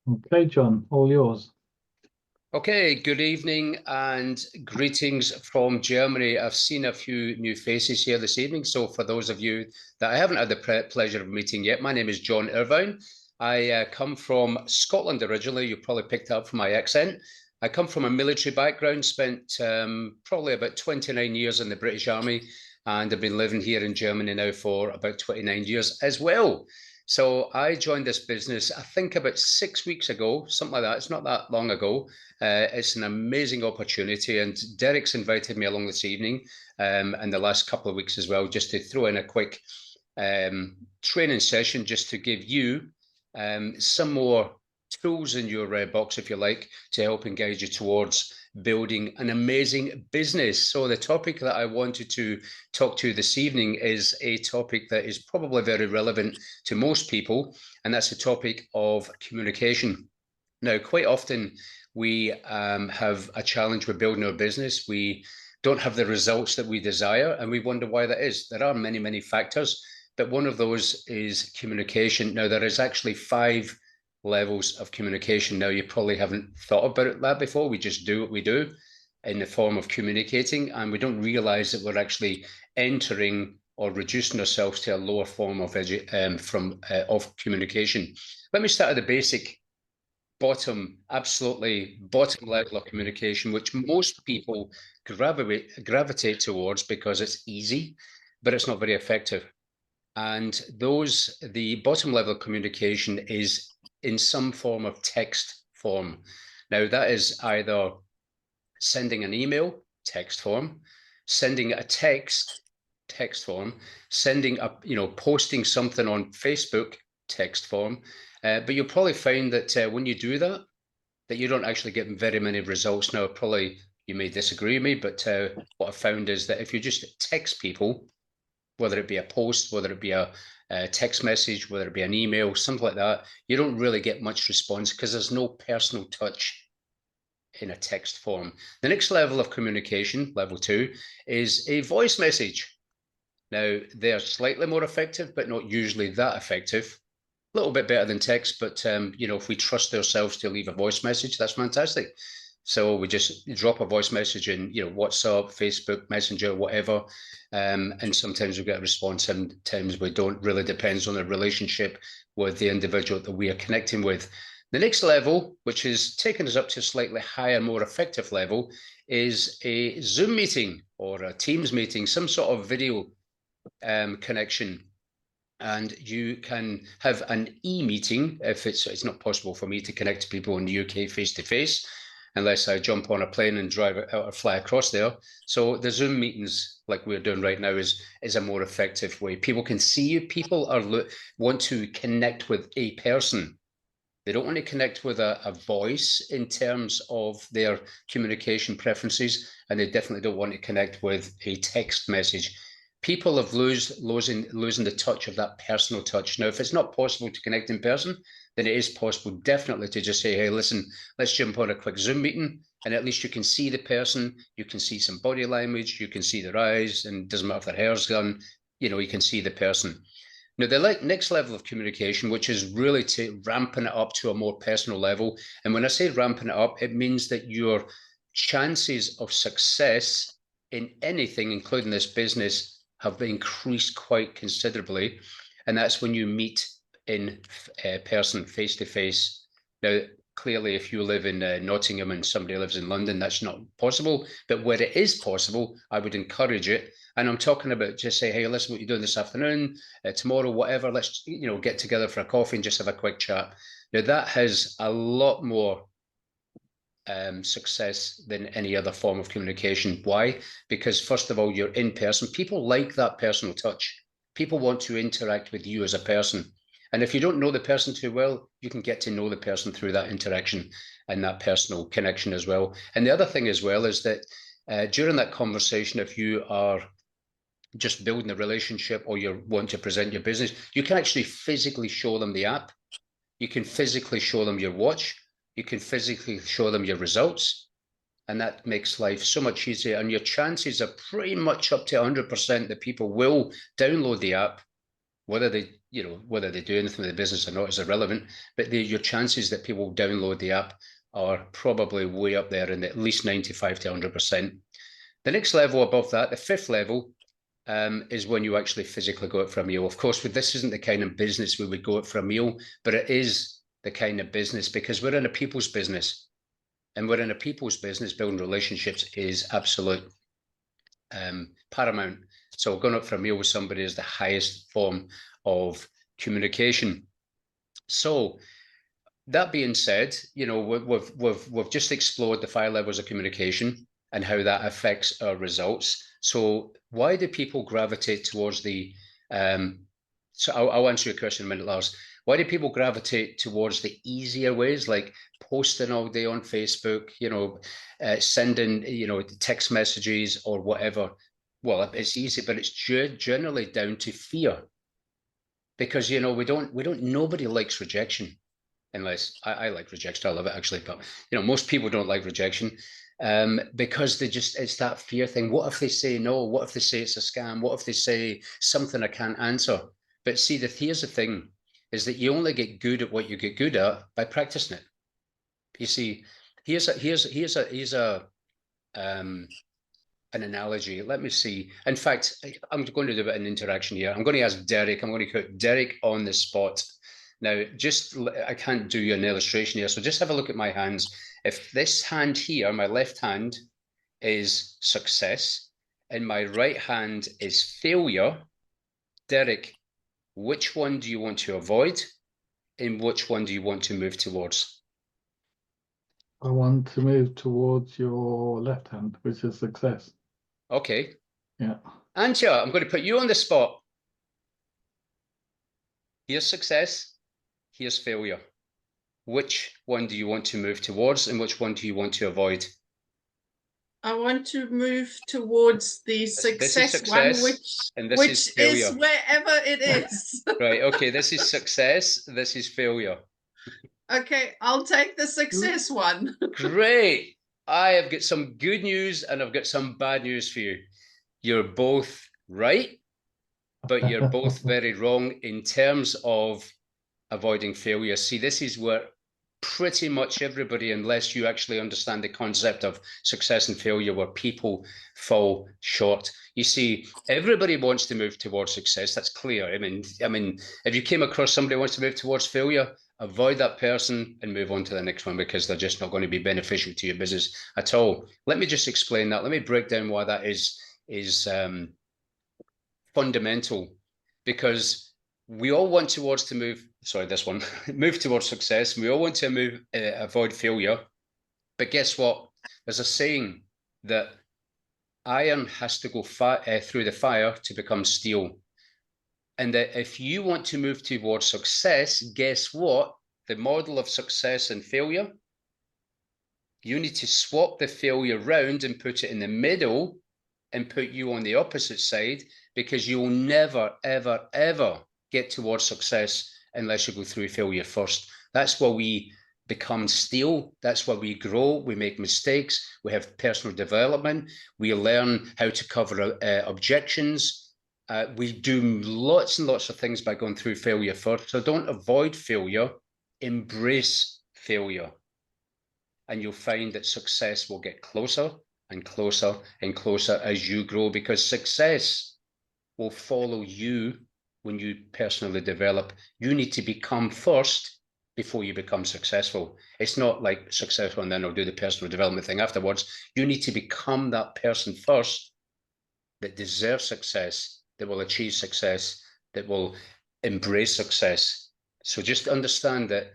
Okay, John, all yours. Okay, good evening and greetings from Germany. I've seen a few new faces here this evening. So for those of you that I haven't had the pleasure of meeting yet, my name is John Irvine. I come from Scotland originally. You probably picked up from my accent. I come from a military background, spent probably about 29 years in the British Army, and I've been living here in Germany now for about 29 years as well. So I joined this business, I think about 6 weeks ago, something like that. It's not that long ago. It's an amazing opportunity, and Derek's invited me along this evening and the last couple of weeks as well, just to throw in a quick training session just to give you some more tools in your box, if you like, to help engage you towards building an amazing business. So the topic that I wanted to talk to this evening is a topic that is probably very relevant to most people, and that's the topic of communication. Now, quite often we have a challenge with building our business. We don't have the results that we desire, and we wonder why that is. There are many, many factors, but one of those is communication. Now, there is actually 5 levels of communication. Now, you probably haven't thought about that before. We just do what we do in the form of communicating, and we don't realize that we're actually entering or reducing ourselves to a lower form of communication. Let me start at the basic absolutely bottom level of communication, which most people gravitate towards because it's easy, but it's not very effective. And the bottom level of communication is in some form of text form. Now, that is either sending an email, text form, sending a text form, posting something on Facebook, text form. But you'll probably find that when you do that you don't actually get very many results. Now, probably you may disagree with me, but what I've found is that if you just text people, whether it be a post, whether it be a text message, whether it be an email, something like that, you don't really get much response because there's no personal touch in a text form. The next level of communication, level 2, is a voice message. Now, they're slightly more effective, but not usually that effective. A little bit better than text, but if we trust ourselves to leave a voice message, that's fantastic. So we just drop a voice message in, WhatsApp, Facebook, Messenger, whatever, and sometimes we get a response, and sometimes we don't. Really depends on the relationship with the individual that we are connecting with. The next level, which is taking us up to a slightly higher, more effective level, is a Zoom meeting or a Teams meeting, some sort of video connection. And you can have an e-meeting if it's not possible for me to connect to people in the UK face to face, unless I jump on a plane and drive out or fly across there. So the Zoom meetings, like we're doing right now, is a more effective way. People can see you. People want to connect with a person. They don't want to connect with a voice in terms of their communication preferences, and they definitely don't want to connect with a text message. People have losing the touch of that personal touch. Now, if it's not possible to connect in person, then it is possible definitely to just say, hey, listen, let's jump on a quick Zoom meeting, and at least you can see the person, you can see some body language, you can see their eyes, and it doesn't matter if their hair's done, you can see the person. Now, the next level of communication, which is really to ramping it up to a more personal level. And when I say ramping it up, it means that your chances of success in anything, including this business, have increased quite considerably. And that's when you meet in person, face to face. Now, clearly, if you live in Nottingham and somebody lives in London, that's not possible. But where it is possible, I would encourage it. And I'm talking about just say, hey, listen, what you're doing this afternoon, tomorrow, whatever, let's, get together for a coffee and just have a quick chat. Now, that has a lot more success than any other form of communication. Why? Because first of all, you're in person. People like that personal touch. People want to interact with you as a person. And if you don't know the person too well, you can get to know the person through that interaction and that personal connection as well. And the other thing as well is that during that conversation, if you are just building a relationship or you want to present your business, you can actually physically show them the app. You can physically show them your watch. You can physically show them your results. And that makes life so much easier. And your chances are pretty much up to 100% that people will download the app, Whether they, whether they do anything with the business or not is irrelevant, but your chances that people download the app are probably way up there in at least 95 to 100%. The next level above that, the fifth level, is when you actually physically go out for a meal. Of course, this isn't the kind of business we would go out for a meal, but it is the kind of business because we're in a people's business. And we're in a people's business, building relationships is absolute paramount. So going out for a meal with somebody is the highest form of communication. So that being said, we've just explored the 5 levels of communication and how that affects our results. So why do people gravitate towards the so I'll answer your question in a minute, Lars. Why do people gravitate towards the easier ways, like posting all day on Facebook, sending, text messages or whatever? Well, it's easy, but it's generally down to fear. Because, nobody likes rejection. Unless I like rejection, I love it actually, but most people don't like rejection because it's that fear thing. What if they say no? What if they say it's a scam? What if they say something I can't answer? But see, here's the thing: is that you only get good at what you get good at by practicing it. You see, here's an analogy. Let me see. In fact, I'm going to do a bit of an interaction here. I'm going to ask Derek. I'm going to put Derek on the spot. Now, I can't do an illustration here, so just have a look at my hands. If this hand here, my left hand, is success, and my right hand is failure, Derek, which one do you want to avoid, and which one do you want to move towards? I want to move towards your left hand, which is success. Okay. Yeah. Antje, I'm going to put you on the spot. Here's success. Here's failure. Which one do you want to move towards and which one do you want to avoid? I want to move towards the success one, which is wherever it is. Right, okay, this is success, this is failure. Okay, I'll take the success one. Great. I have got some good news and I've got some bad news for you. You're both right, but you're both very wrong in terms of avoiding failure. See, this is where pretty much everybody, unless you actually understand the concept of success and failure, where people fall short. You see, everybody wants to move towards success. That's clear. I mean, if you came across somebody who wants to move towards failure, avoid that person and move on to the next one because they're just not going to be beneficial to your business at all. Let me just explain that. Let me break down why that is fundamental, because we all want towards move towards success. We all want to avoid failure. But guess what? There's a saying that iron has to go through the fire to become steel. And that if you want to move towards success, guess what? The model of success and failure, you need to swap the failure round and put it in the middle and put you on the opposite side, because you'll never, ever, ever get towards success unless you go through failure first. That's where we become steel. That's where we grow. We make mistakes. We have personal development. We learn how to cover objections. We do lots and lots of things by going through failure first. So don't avoid failure, embrace failure. And you'll find that success will get closer and closer and closer as you grow, because success will follow you when you personally develop. You need to become first before you become successful. It's not like successful and then I'll do the personal development thing afterwards. You need to become that person first that deserves success, that will achieve success, that will embrace success. So just understand that.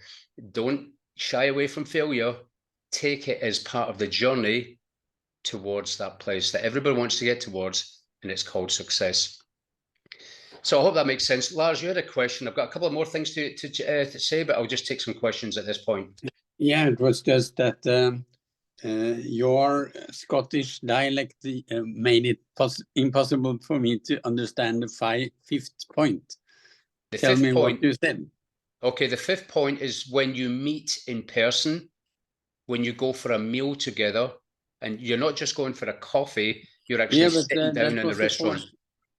Don't shy away from failure. Take it as part of the journey towards that place that everybody wants to get towards, and it's called success. So I hope that makes sense. Lars, you had a question. I've got a couple of more things to say, but I'll just take some questions at this point. Yeah, it was just that your Scottish dialect made it impossible for me to understand the fifth point. Tell me what you said. Okay, the fifth point is when you meet in person, when you go for a meal together, and you're not just going for a coffee, you're actually sitting down in the restaurant.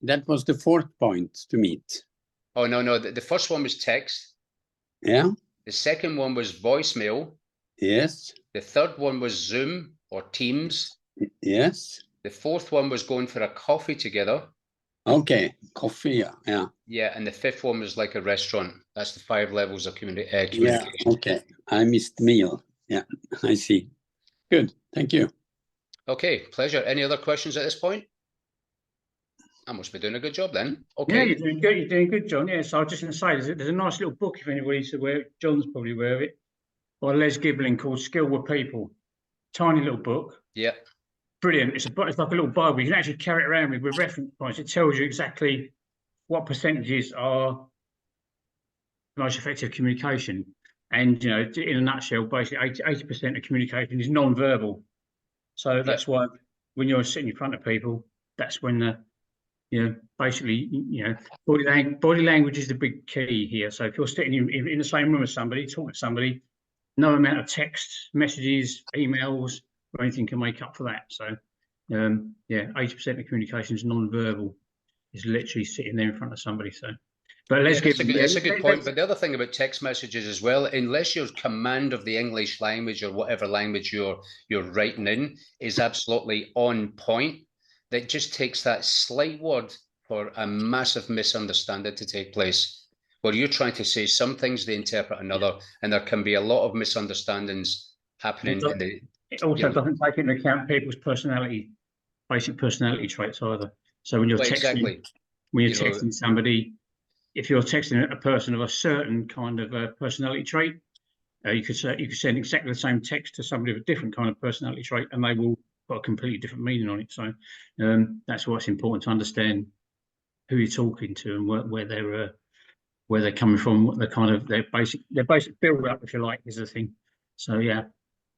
That was the fourth point, to meet. Oh, no. The first one was text. Yeah. The second one was voicemail. Yes. The third one was Zoom or Teams. Yes. The fourth one was going for a coffee together. Okay, coffee, yeah. Yeah, and the fifth one was like a restaurant. That's the 5 levels of communication. Yeah, okay. I missed meal. Yeah, I see. Good, thank you. Okay, pleasure. Any other questions at this point? I must be doing a good job then. Okay. Yeah, you're doing good. You're doing good, John. Yeah, so I was just going to say, there's a nice little book if anybody's aware. John's probably aware of it, by Les Giblin, called "Skill with People." Tiny little book. Yeah. Brilliant. It's like a little Bible. You can actually carry it around with reference points. It tells you exactly what percentages are the most effective communication. And, you know, in a nutshell, basically 80% of communication is non-verbal. So that's why when you're sitting in front of people, that's when basically, body language is the big key here. So if you're sitting in the same room as somebody, talking to somebody, no amount of text, messages, emails, or anything can make up for that. So, 80% of communication is non-verbal. It's literally sitting there in front of somebody. So, but let's it's a good point. But the other thing about text messages as well, unless your command of the English language or whatever language you're writing in is absolutely on point, that just takes that slight word for a massive misunderstanding to take place. Where you're trying to say some things, they interpret another, and there can be a lot of misunderstandings happening. It also doesn't take into account people's basic personality traits either. So when you're texting somebody, if you're texting a person of a certain kind of personality trait, you could send exactly the same text to somebody with a different kind of personality trait, and they will put a completely different meaning on it. So that's why it's important to understand who you're talking to and where they're coming from, what their basic build up, if you like, is the thing. So yeah.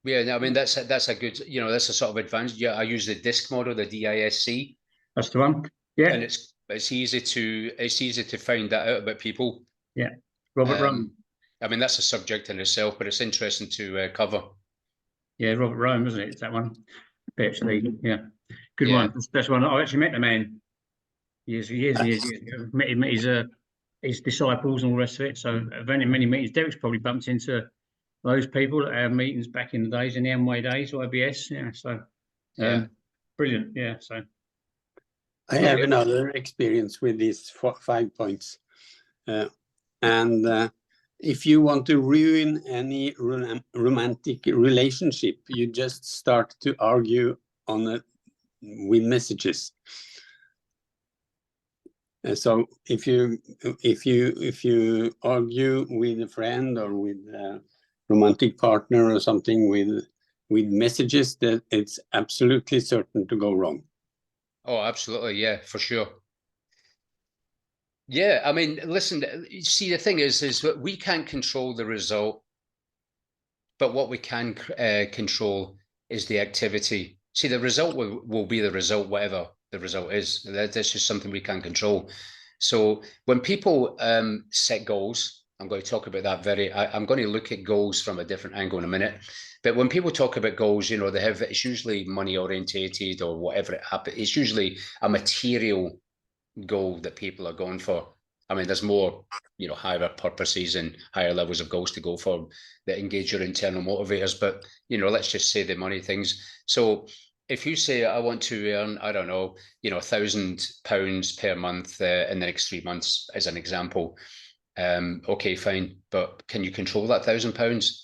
Yeah, I mean that's a good, that's a sort of advantage. Yeah, I use the DISC model, the DISC. That's the one. Yeah, and it's easy to find that out about people. Yeah, Robert Rome. I mean that's a subject in itself, but it's interesting to cover. Yeah, Robert Rome, isn't it? It's that one. Actually, yeah, good one. That's one. I actually met the man years ago. Met his disciples and all the rest of it. So many meetings. Derek's probably bumped into those people at our meetings back in the days, in the Amway days, or IBS. Yeah, so brilliant. Yeah, so I have another experience with these 5 points, and if you want to ruin any romantic relationship, you just start to argue with messages. So if you argue with a friend or with a romantic partner or something with messages, that it's absolutely certain to go wrong. Oh, absolutely, yeah, for sure. Yeah, I mean, listen, see, the thing is that we can't control the result, but what we can control is the activity. See, the result will be the result, whatever the result is. That's just something we can't control. So when people set goals, I'm going to talk about that I'm going to look at goals from a different angle in a minute. But when people talk about goals, it's usually money orientated or whatever it happens. It's usually a material goal that people are going for. I mean, there's more, higher purposes and higher levels of goals to go for that engage your internal motivators. But, let's just say the money things. So if you say, I want to earn, I don't know, £1,000 per month in the next 3 months, as an example. Okay, fine. But can you control that £1,000?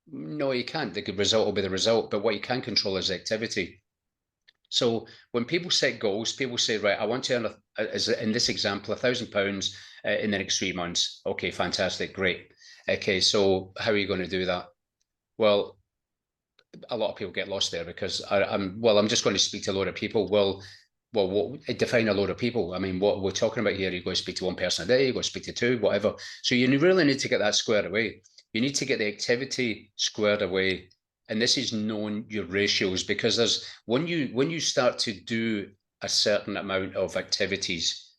No, you can't. The good result will be the result. But what you can control is the activity. So when people set goals, people say, right, I want to earn, as in this example, £1,000 in the next 3 months. Okay, fantastic, great. Okay, so how are you going to do that? Well, a lot of people get lost there because I'm just going to speak to a lot of people. Well, define a lot of people. I mean, what we're talking about here, you're going to speak to one person a day, you're going to speak to two, whatever. So you really need to get that squared away. You need to get the activity squared away. And this is knowing your ratios, because when you start to do a certain amount of activities,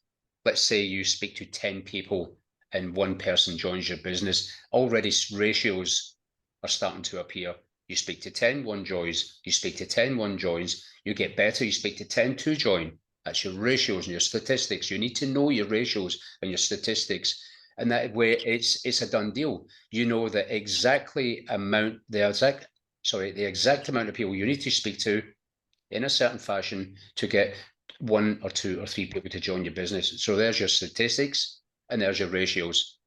let's say you speak to 10 people and one person joins your business, already ratios are starting to appear. You speak to 10, one joins. You speak to 10, one joins. You get better, you speak to 10, two join. That's your ratios and your statistics. You need to know your ratios and your statistics. And that way it's a done deal. You know the exact amount of people you need to speak to in a certain fashion to get 1 or 2 or 3 people to join your business. So there's your statistics and there's your ratios.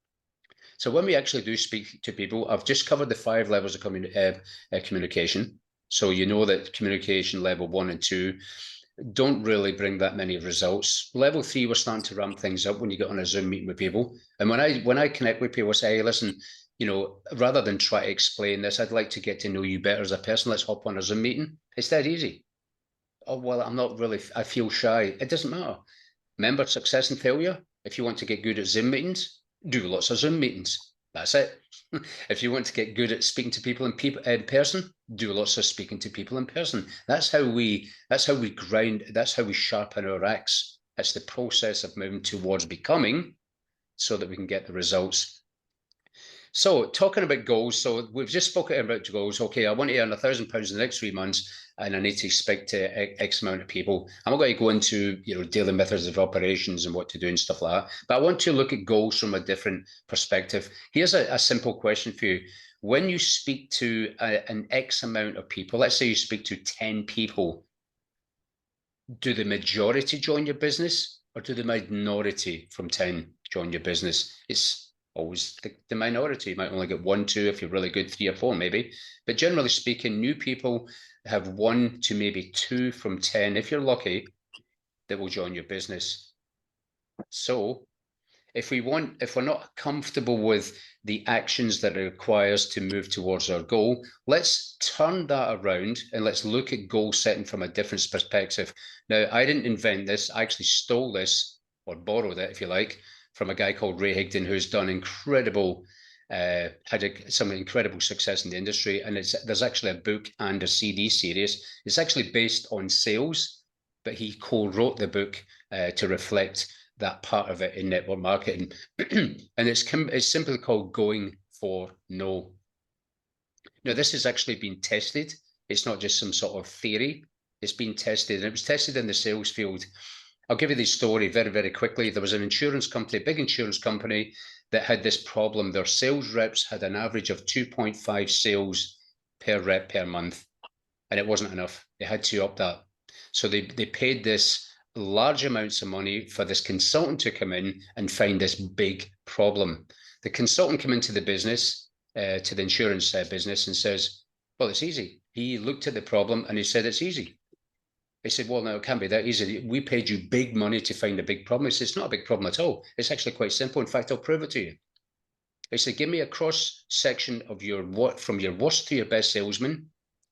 So when we actually do speak to people, I've just covered the 5 levels of communication. So you know that communication level 1 and 2 don't really bring that many results. Level 3, we're starting to ramp things up when you get on a Zoom meeting with people. And when I connect with people, I say, hey, listen, you know, rather than try to explain this, I'd like to get to know you better as a person. Let's hop on a Zoom meeting. It's that easy. Oh, well, I feel shy. It doesn't matter. Remember, success and failure. If you want to get good at Zoom meetings, do lots of Zoom meetings. That's it. If you want to get good at speaking to people in person, do lots of speaking to people in person. That's how we grind. That's how we sharpen our axe. That's the process of moving towards becoming, so that we can get the results. So talking about goals, so we've just spoken about goals. Okay, I want to earn £1,000 in the next 3 months, and I need to speak to X amount of people. I'm not going to go into, you know, daily methods of operations and what to do and stuff like that, but I want to look at goals from a different perspective. Here's a simple question for you. When you speak to an X amount of people, let's say you speak to 10 people, do the majority join your business, or do the minority from 10 join your business? It's always the minority. You might only get 1, 2 if you're really good, 3 or 4 maybe. But generally speaking, new people have 1 to maybe 2 from 10, if you're lucky, that will join your business. So if we're not comfortable with the actions that it requires to move towards our goal, let's turn that around and let's look at goal setting from a different perspective. Now, I didn't invent this. I actually stole this, or borrowed it, if you like, from a guy called Ray Higdon, who's done some incredible success in the industry. And there's actually a book and a CD series. It's actually based on sales, but he co-wrote the book to reflect that part of it in network marketing. And it's simply called Going for No. Now, this has actually been tested. It's not just some sort of theory. It's been tested, and it was tested in the sales field. I'll give you the story very, very quickly. There was an insurance company, a big insurance company, that had this problem. Their sales reps had an average of 2.5 sales per rep per month, and it wasn't enough. They had to up that. So they paid this large amounts of money for this consultant to come in and find this big problem. The consultant came into the business, to the insurance business, and says, well, it's easy. He looked at the problem and he said, it's easy. He said, well, no, it can't be that easy. We paid you big money to find a big problem. He said, it's not a big problem at all. It's actually quite simple. In fact, I'll prove it to you. He said, give me a cross section of from your worst to your best salesman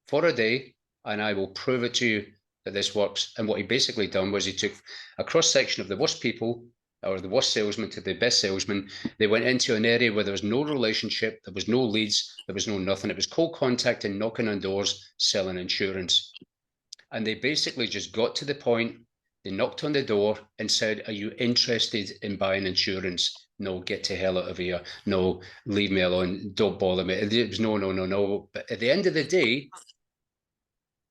for a day, and I will prove it to you that this works. And what he basically done was he took a cross section of the worst people, or the worst salesman to the best salesman. They went into an area where there was no relationship, there was no leads, there was no nothing. It was cold contact and knocking on doors, selling insurance. And they basically just got to the point, they knocked on the door and said, are you interested in buying insurance? No, get to hell out of here. No, leave me alone. Don't bother me. It was no. But at the end of the day,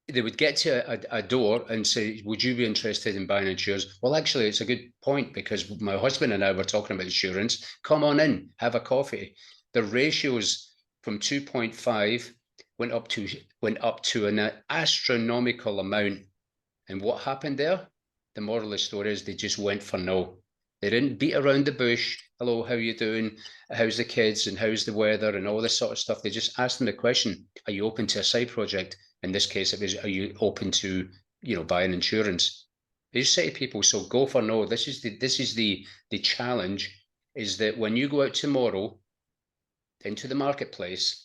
they would get to a door and say, would you be interested in buying insurance? Well, actually, it's a good point, because my husband and I were talking about insurance. Come on in, have a coffee. The ratios from 2.5 went up to an astronomical amount. And what happened there? The moral of the story is they just went for no. They didn't beat around the bush. Hello, how are you doing? How's the kids and how's the weather and all this sort of stuff? They just asked them the question, are you open to a side project? In this case, it was, are you open to, buying insurance? They just say to people, so go for no. This is the challenge, is that when you go out tomorrow into the marketplace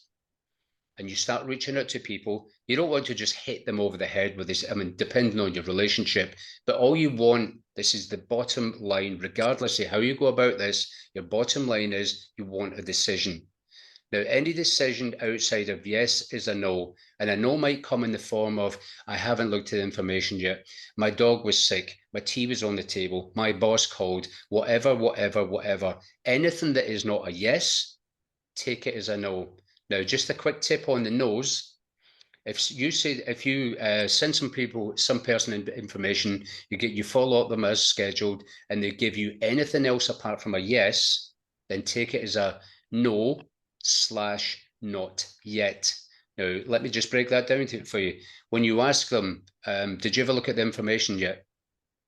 and you start reaching out to people, you don't want to just hit them over the head with this. I mean, depending on your relationship, but all you want, this is the bottom line, regardless of how you go about this, your bottom line is you want a decision. Now, any decision outside of yes is a no. And a no might come in the form of, I haven't looked at the information yet. My dog was sick. My tea was on the table. My boss called, whatever. Anything that is not a yes, take it as a no. Now, just a quick tip on the no's. If you send some person information, you follow up them as scheduled, and they give you anything else apart from a yes, then take it as a no/not yet. Now, let me just break that down for you. When you ask them, did you ever look at the information yet?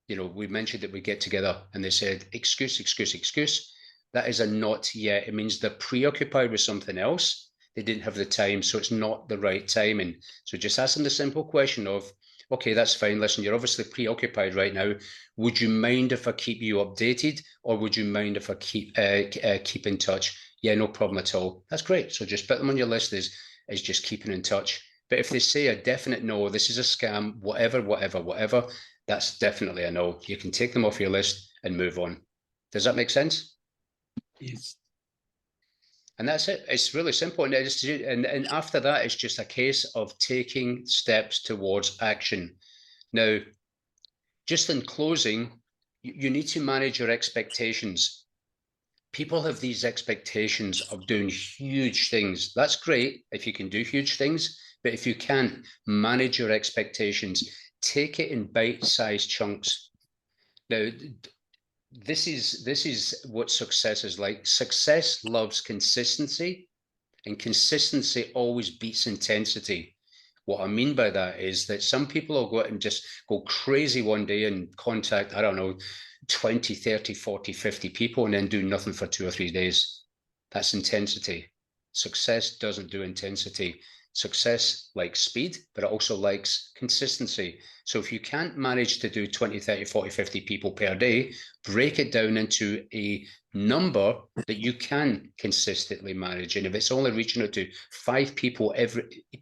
You know, we mentioned that we get together, and they said, excuse. That is a not yet. It means they're preoccupied with something else. They didn't have the time, so it's not the right timing. So just ask them the simple question of, okay, that's fine. Listen, you're obviously preoccupied right now. Would you mind if I keep you updated, or would you mind if I keep in touch? Yeah, no problem at all. That's great. So just put them on your list as just keeping in touch. But if they say a definite no, this is a scam, whatever, that's definitely a no. You can take them off your list and move on. Does that make sense? Yes. And that's it. It's really simple. And after that, it's just a case of taking steps towards action. Now, just in closing, you need to manage your expectations. People have these expectations of doing huge things. That's great if you can do huge things, but if you can't manage your expectations, take it in bite-sized chunks. Now, this is what success is like. Success loves consistency, and consistency always beats intensity. What I mean by that is that some people will go out and just go crazy one day and contact, I don't know, 20, 30, 40, 50 people and then do nothing for 2 or 3 days. That's intensity. Success doesn't do intensity. Success likes speed, but it also likes consistency. So if you can't manage to do 20, 30, 40, 50 people per day, break it down into a number that you can consistently manage. And if it's only reaching out to 5 people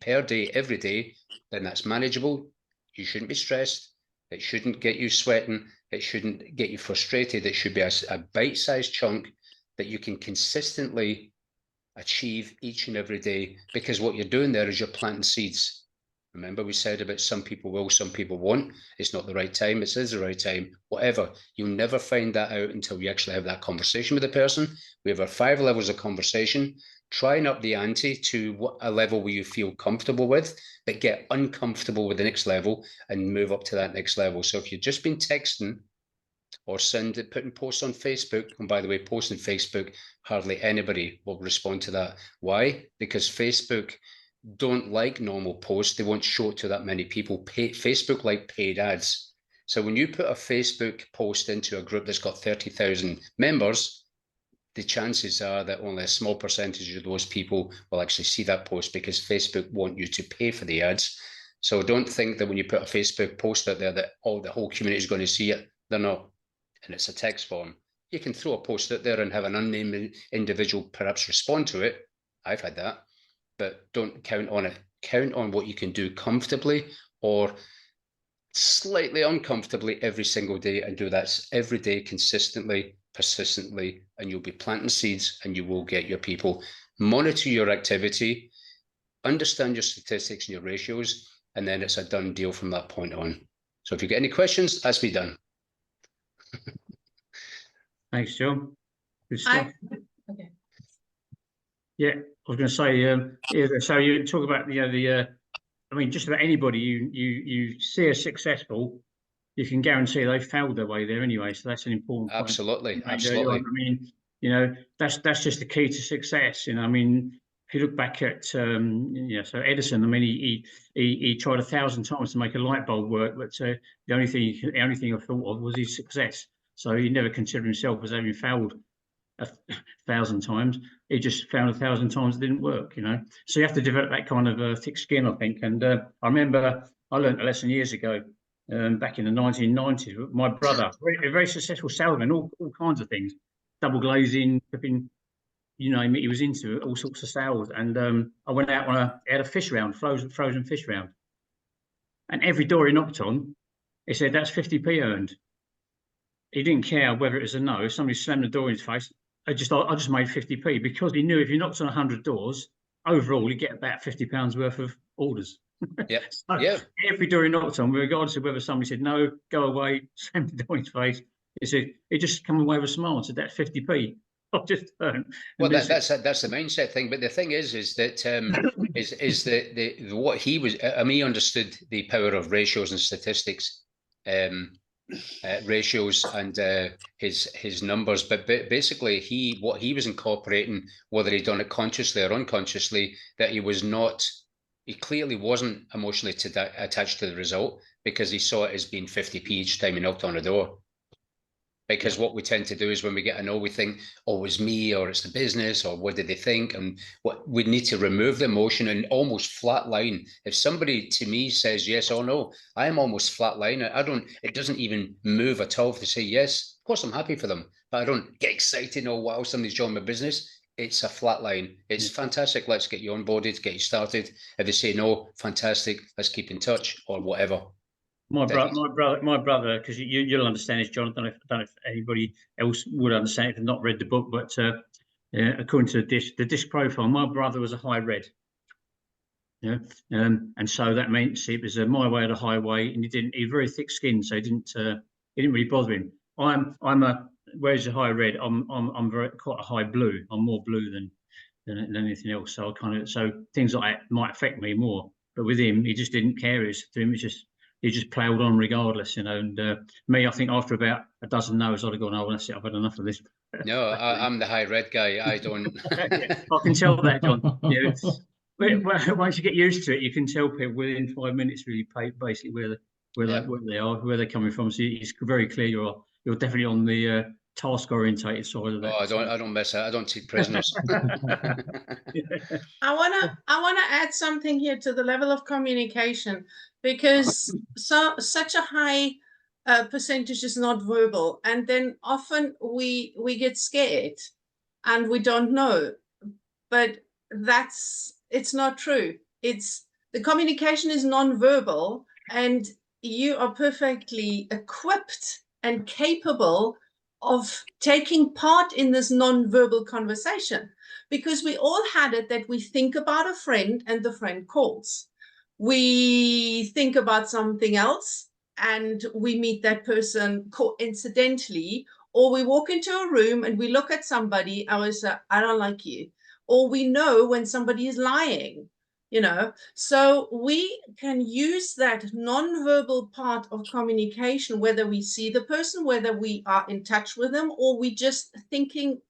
per day, every day, then that's manageable. You shouldn't be stressed. It shouldn't get you sweating. It shouldn't get you frustrated. It should be a bite-sized chunk that you can consistently achieve each and every day, because what you're doing there is you're planting seeds. Remember, we said about some people will, some people won't. It's not the right time. It is the right time. Whatever. You'll never find that out until you actually have that conversation with the person. We have our 5 levels of conversation. Try and up the ante to a level where you feel comfortable with, but get uncomfortable with the next level and move up to that next level. So if you've just been texting or putting posts on Facebook, and by the way, posting Facebook, hardly anybody will respond to that. Why? Because Facebook don't like normal posts. They won't show it to that many people. Facebook like paid ads. So when you put a Facebook post into a group that's got 30,000 members, the chances are that only a small percentage of those people will actually see that post, because Facebook want you to pay for the ads. So don't think that when you put a Facebook post out there that the whole community is going to see it. They're not. And it's a text form. You can throw a post out there and have an unnamed individual perhaps respond to it. I've had that, but don't count on it. Count on what you can do comfortably or slightly uncomfortably every single day, and do that every day consistently, persistently, and you'll be planting seeds and you will get your people. Monitor your activity, understand your statistics and your ratios, and then it's a done deal from that point on. So if you get any questions, that's me done. Thanks, John. Good stuff. Okay. Yeah, I was going to say, so you talk about I mean, just about anybody you see as successful, you can guarantee they failed their way there anyway. So that's an important point. Absolutely. I mean, that's just the key to success. I mean, if you look back at so Edison, I mean, he tried 1,000 times to make a light bulb work, but the only thing I thought of was his success. So he never considered himself as having failed 1,000 times. He just found 1,000 times it didn't work. So you have to develop that kind of thick skin, I think. And I remember I learned a lesson years ago, back in the 1990s. My brother, a very successful salesman, all kinds of things, double glazing, flipping, you name it, he was into it, all sorts of sales. And I went out on had a fish round, frozen fish round, and every door he knocked on, he said, "That's 50p earned." He didn't care whether it was a no. If somebody slammed the door in his face, I just made 50p, because he knew if you knocked on 100 doors, overall he'd get about £50 worth of orders. Yep. So every door he knocked on, regardless of whether somebody said no, go away, slammed the door in his face, he said, he just come away with a smile and said, "That's 50p. I've just learned. Well, that's the mindset thing. But the thing is that is the what he was. I mean, he understood the power of ratios and statistics, ratios and his numbers. But basically, what he was incorporating, whether he'd done it consciously or unconsciously, that he was not. He clearly wasn't emotionally attached to the result because he saw it as being 50p each time he knocked on the door. Because what we tend to do is when we get a no, we think, oh, it's me or it's the business or what did they think? And what we need to remove the emotion and almost flat line. If somebody to me says yes or no, I am almost flat line. It doesn't even move at all to say yes. Of course, I'm happy for them, but I don't get excited. Oh, wow, somebody's joined my business. It's a flat line. It's fantastic. Let's get you onboarded, get you started. If they say no, fantastic. Let's keep in touch or whatever. My brother, because you'll understand this, John. I don't know if anybody else would understand if they've not read the book, but according to the disc profile, my brother was a high red. Yeah, and so that meant it was my way or the highway, and he was very thick skinned, so it didn't really bother him. Whereas a high red, I'm quite a high blue. I'm more blue than anything else. So things like that might affect me more. But with him, he just didn't care. He just ploughed on regardless, And me, I think after about a dozen no's, I'd have gone, oh, that's it, I've had enough of this. No, I'm the high red guy. I don't. I can tell that, John. Once you get used to it, you can tell people within 5 minutes really basically where they are, where they're coming from. So it's very clear you're definitely on the task orientated side of that. Oh, I don't mess out. I don't take prisoners. I wanna add something here to the level of communication, because such a high percentage is not verbal, and then often we get scared and we don't know, but it's not true. The communication is non-verbal, and you are perfectly equipped and capable of taking part in this non-verbal conversation, because we all had it that we think about a friend and the friend calls. We think about something else and we meet that person coincidentally, or we walk into a room and we look at somebody, I don't like you. Or we know when somebody is lying, So we can use that non-verbal part of communication, whether we see the person, whether we are in touch with them, or we just thinking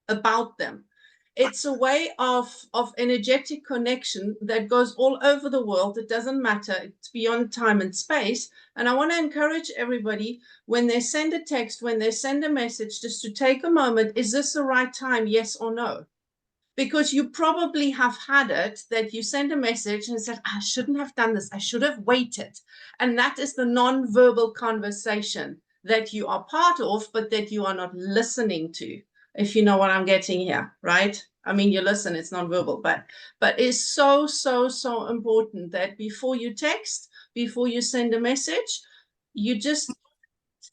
about them. It's a way of energetic connection that goes all over the world. It doesn't matter. It's beyond time and space. And I want to encourage everybody, when they send a text, when they send a message, just to take a moment. Is this the right time? Yes or no? Because you probably have had it that you send a message and said, I shouldn't have done this. I should have waited. And that is the non-verbal conversation that you are part of, but that you are not listening to, if you know what I'm getting here, right? I mean, you listen, it's non-verbal, but it's so, so, so important that before you text, before you send a message, you just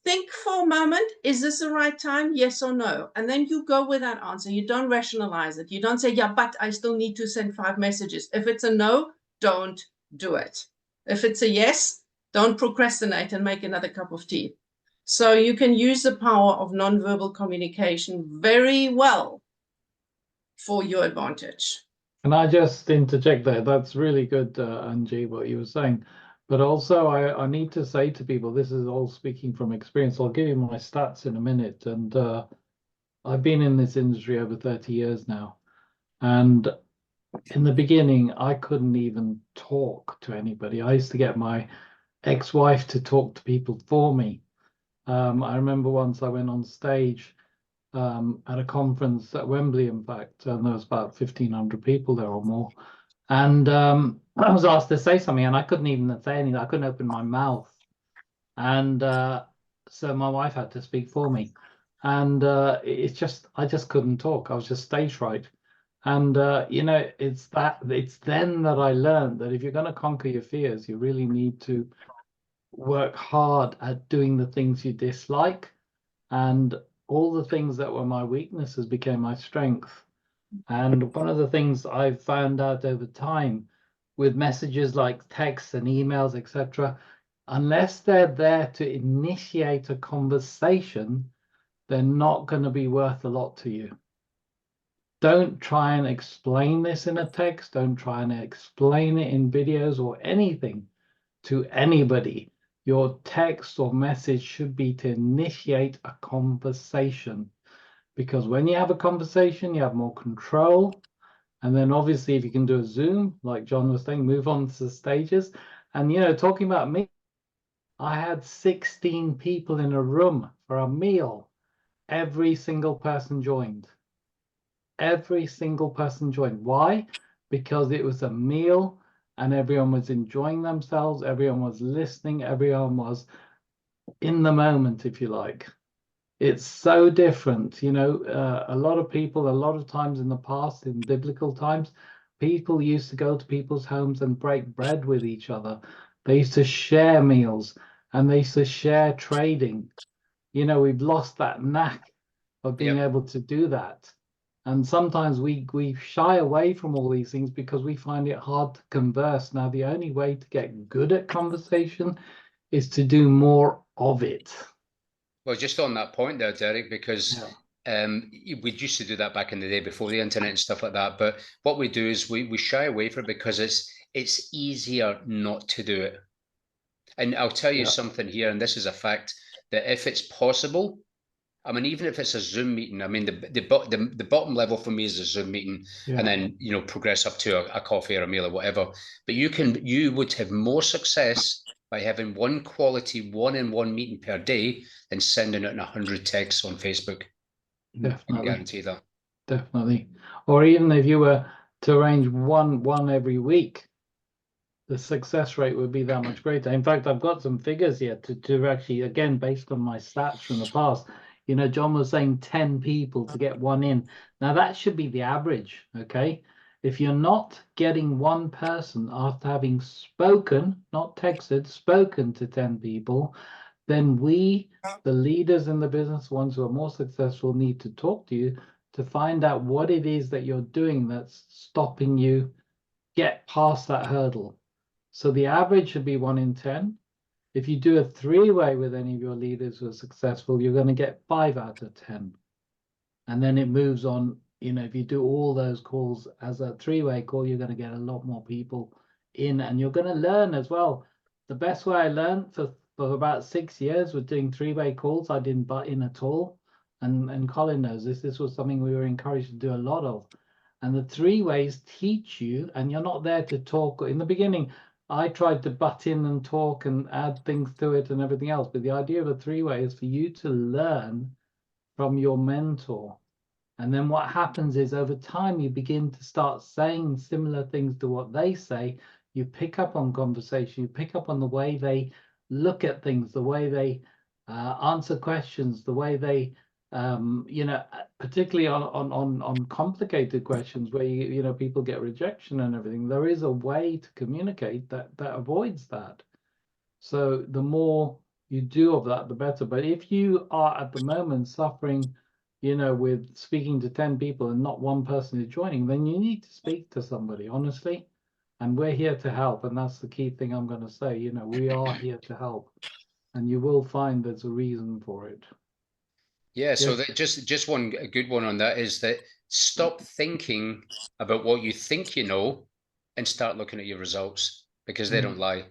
think for a moment, is this the right time? Yes or no? And then you go with that answer. You don't rationalize it. You don't say, yeah, but I still need to send 5 messages. If it's a no, don't do it. If it's a yes, don't procrastinate and make another cup of tea. So you can use the power of nonverbal communication very well for your advantage. Can I just interject there? That's really good, Angie, what you were saying. But also, I need to say to people, this is all speaking from experience. I'll give you my stats in a minute. And I've been in this industry over 30 years now. And in the beginning, I couldn't even talk to anybody. I used to get my ex-wife to talk to people for me. I remember once I went on stage at a conference at Wembley, in fact, and there was about 1,500 people there or more. And I was asked to say something, and I couldn't even say anything. I couldn't open my mouth. And so my wife had to speak for me. And I just couldn't talk. I was just stage fright. And, it's then that I learned that if you're going to conquer your fears, you really need to work hard at doing the things you dislike. And all the things that were my weaknesses became my strength. And one of the things I've found out over time with messages like texts and emails, etc., unless they're there to initiate a conversation, they're not going to be worth a lot to you. Don't try and explain this in a text. Don't try and explain it in videos or anything to anybody. Your text or message should be to initiate a conversation, because when you have a conversation, you have more control. And then obviously, if you can do a Zoom, like John was saying, move on to the stages. And, you know, talking about me, I had 16 people in a room for a meal. Every single person joined. Every single person joined. Why? Because it was a meal and everyone was enjoying themselves. Everyone was listening. Everyone was in the moment, if you like. It's so different. You know, a lot of people, a lot of times in the past, in biblical times, people used to go to people's homes and break bread with each other. They used to share meals and they used to share trading. You know, we've lost that knack of being able to do that. And sometimes we shy away from all these things because we find it hard to converse. Now, the only way to get good at conversation is to do more of it. Well, just on that point there, Derek, because we used to do that back in the day before the internet and stuff like that. But what we do is we shy away from it because it's easier not to do it. And I'll tell you something here, and this is a fact, that if it's possible, I mean, even if it's a Zoom meeting, I mean, the bottom level for me is a Zoom meeting, and then, you know, progress up to a coffee or a meal or whatever. But you would have more success by having one quality one-on-one meeting per day than sending out 100 texts on Facebook. Definitely. I can guarantee that. Definitely. Or even if you were to arrange one every week, the success rate would be that much greater. In fact, I've got some figures here to actually, again, based on my stats from the past. You know, John was saying 10 people to get one in. Now, that should be the average, okay? If you're not getting one person after having spoken, not texted, spoken to 10 people, then we, the leaders in the business, ones who are more successful, need to talk to you to find out what it is that you're doing that's stopping you get past that hurdle. So the average should be 1 in 10. If you do a three-way with any of your leaders who are successful, you're going to get 5 out of 10. And then it moves on. You know, if you do all those calls as a three-way call, you're going to get a lot more people in, and you're going to learn as well. The best way I learned for about 6 years was doing three-way calls. I didn't butt in at all. And Colin knows this. This was something we were encouraged to do a lot of. And the three ways teach you, and you're not there to talk. In the beginning, I tried to butt in and talk and add things to it and everything else. But the idea of a three-way is for you to learn from your mentor. And then what happens is over time, you begin to start saying similar things to what they say. You pick up on conversation, you pick up on the way they look at things, the way they answer questions, the way they, you know, particularly on complicated questions where, you know, people get rejection and everything. There is a way to communicate that avoids that. So the more you do of that, the better. But if you are at the moment suffering, you know, with speaking to 10 people and not one person is joining, then you need to speak to somebody, honestly. And we're here to help. And that's the key thing I'm going to say. You know, we are here to help. And you will find there's a reason for it. Yeah, so that just one a good one on that is that stop thinking about what you think you know and start looking at your results, because they don't lie.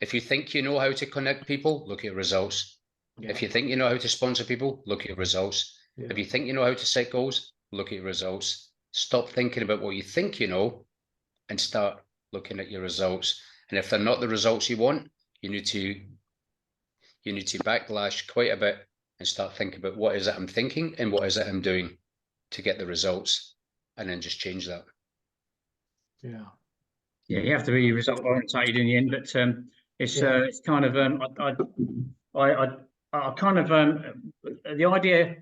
If you think you know how to connect people, look at your results. If you think you know how to sponsor people, look at your results. If you think you know how to set goals, look at your results. Stop thinking about what you think you know and start looking at your results. And if they're not the results you want, you need to backlash quite a bit and start thinking about what is it I'm thinking and what is it I'm doing to get the results, and then just change that. Yeah, you have to be result orientated in the end, but it's kind of I kind of the idea,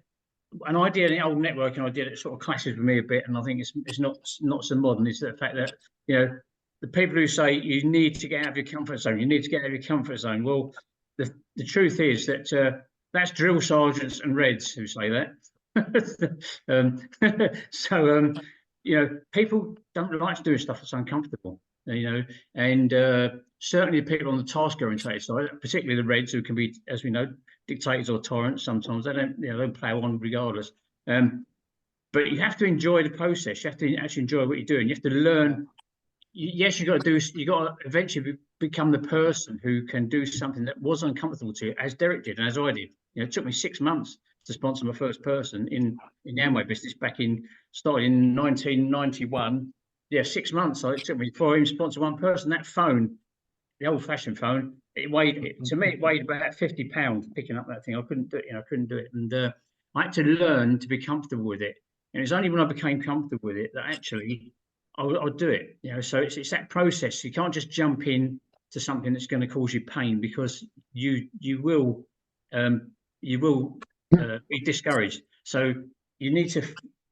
an idea, the old networking idea that sort of clashes with me a bit, and I think it's not so modern, is the fact that, you know, the people who say you need to get out of your comfort zone, you need to get out of your comfort zone. Well, the truth is that that's drill sergeants and Reds who say that. So you know, people don't like to do stuff that's uncomfortable. you know, and certainly the people on the task oriented side, particularly the Reds, who can be, as we know, dictators or tyrants sometimes. They don't, you know, they plow on regardless. But you have to enjoy the process. You have to actually enjoy what you're doing. You have to learn. Yes, you got to eventually become the person who can do something that was uncomfortable to you, as Derek did and as I did. You know, it took me 6 months to sponsor my first person in the Amway business started in 1991. Yeah, 6 months. So it took me before I even sponsored one person. That phone, the old-fashioned phone, it weighed about 50 pounds picking up that thing. I couldn't do it. You know, I couldn't do it, and I had to learn to be comfortable with it. And it's only when I became comfortable with it that actually I'll do it. You know, so it's that process. You can't just jump in to something that's going to cause you pain, because you will be discouraged. So you need to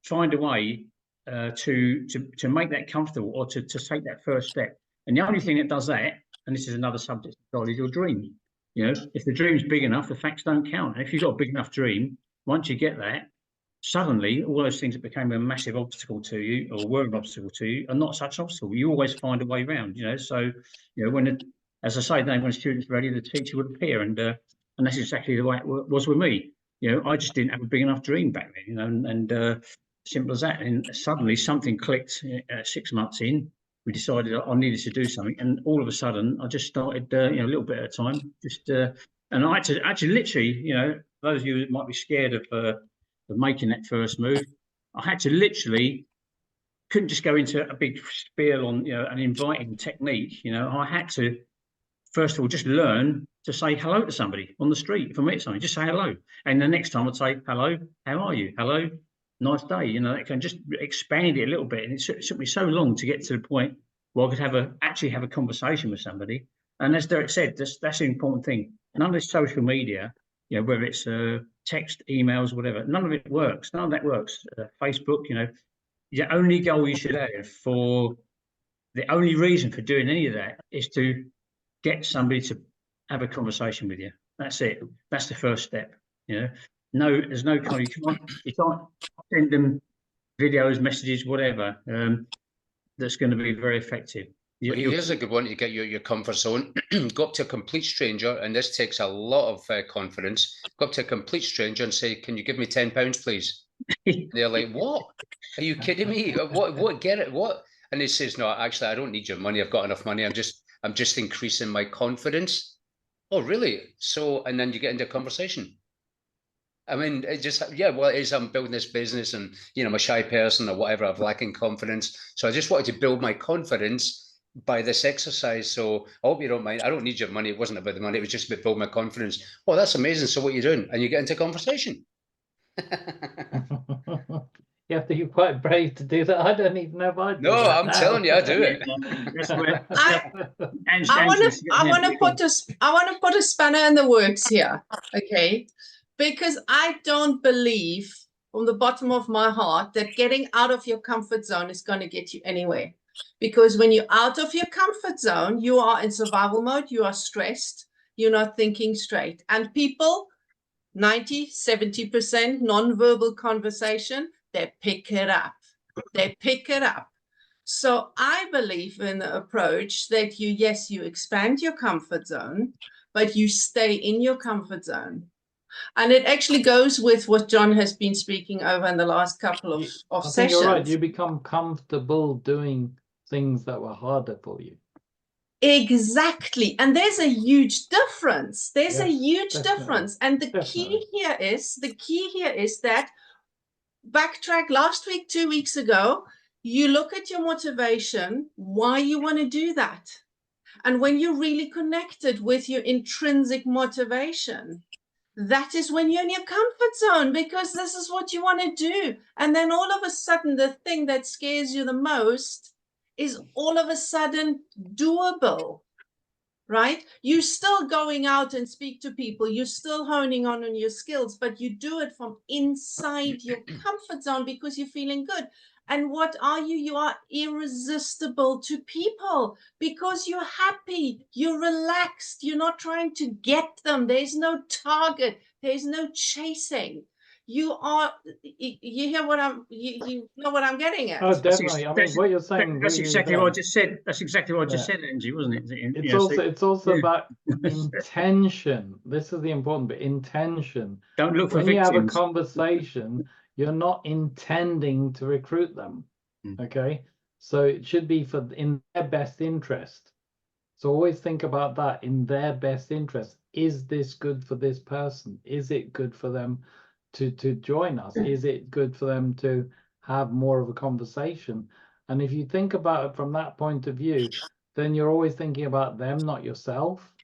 find a way to make that comfortable, or to take that first step. And the only thing that does that, and this is another subject, is your dream. You know, if the dream's big enough, the facts don't count. And if you've got a big enough dream, once you get that, suddenly all those things that became a massive obstacle to you, or were an obstacle to you, are not such an obstacle. You always find a way around, you know. So, you know, as I say, when a student's ready, the teacher would appear, and that's exactly the way it was with me. You know, I just didn't have a big enough dream back then, you know, and simple as that. And suddenly something clicked. 6 months in, we decided I needed to do something, and all of a sudden I just started, you know, a little bit at a time, and I had to actually literally, you know, those of you that might be scared of making that first move, I had to literally, couldn't just go into a big spiel on, you know, an inviting technique. You know, I had to first of all just learn to say hello to somebody on the street. If I met somebody, just say hello, and the next time I'd say hello, how are you? Hello, nice day. You know, it can just expand it a little bit, and it took me so long to get to the point where I could actually have a conversation with somebody. And as Derek said, that's the important thing. None of this social media, you know, whether it's text, emails, whatever, none of it works. None of that works. Facebook, you know, the only goal you should have the only reason for doing any of that is to get somebody to have a conversation with you. That's it. That's the first step. You know, there's no kind. You can't send them videos, messages, whatever. That's going to be very effective. But here's a good one to get you out your comfort zone. Go up to a complete stranger, and this takes a lot of confidence. Go up to a complete stranger and say, "Can you give me £10, please?" They're like, "What? Are you kidding me? What? Get it? What?" And he says, "No, actually, I don't need your money. I've got enough money. I'm just increasing my confidence." Oh, really? So, and then you get into a conversation. I mean, it just, yeah, well, it is, I'm building this business, and, you know, I'm a shy person or whatever, I'm lacking confidence. So I just wanted to build my confidence by this exercise. So I hope you don't mind. I don't need your money. It wasn't about the money. It was just about building my confidence. Oh, that's amazing. So what are you doing? And you get into conversation. You have to be quite brave to do that. I don't even know if I do. No, I'm telling you, I do it. I want to put a spanner in the works here, okay? Because I don't believe from the bottom of my heart that getting out of your comfort zone is going to get you anywhere. Because when you're out of your comfort zone, you are in survival mode, you are stressed, you're not thinking straight. And people, 90–70% non-verbal conversation, they pick it up. They pick it up. So I believe in the approach that you expand your comfort zone, but you stay in your comfort zone. And it actually goes with what John has been speaking over in the last couple of sessions. I think you're right. You become comfortable doing things that were harder for you. Exactly. And there's a huge difference. There's a huge definitely. difference. And the key here is that, backtrack last week, 2 weeks ago, you look at your motivation, why you want to do that. And when you're really connected with your intrinsic motivation, that is when you're in your comfort zone, because this is what you want to do. And then all of a sudden, the thing that scares you the most is all of a sudden doable, right? You're still going out and speak to people. You're still honing on your skills, but you do it from inside your comfort zone because you're feeling good. And what are you? You are irresistible to people because you're happy, you're relaxed, you're not trying to get them. There's no target, there's no chasing. you hear what you know what I'm getting at. Oh, definitely. I mean, what you're saying. That's really exactly there. what I just said. That's exactly what I just Yeah. said, Angie, wasn't it? It's also it's also yeah. about intention. This is the important bit. Intention. Don't look for When you have a victims. conversation, you're not intending to recruit them. Okay, so it should be in their best interest. So always think about that, in their best interest. Is this good for this person? Is it good for them to join us? Is it good for them to have more of a conversation? And if you think about it from that point of view, then you're always thinking about them, not yourself.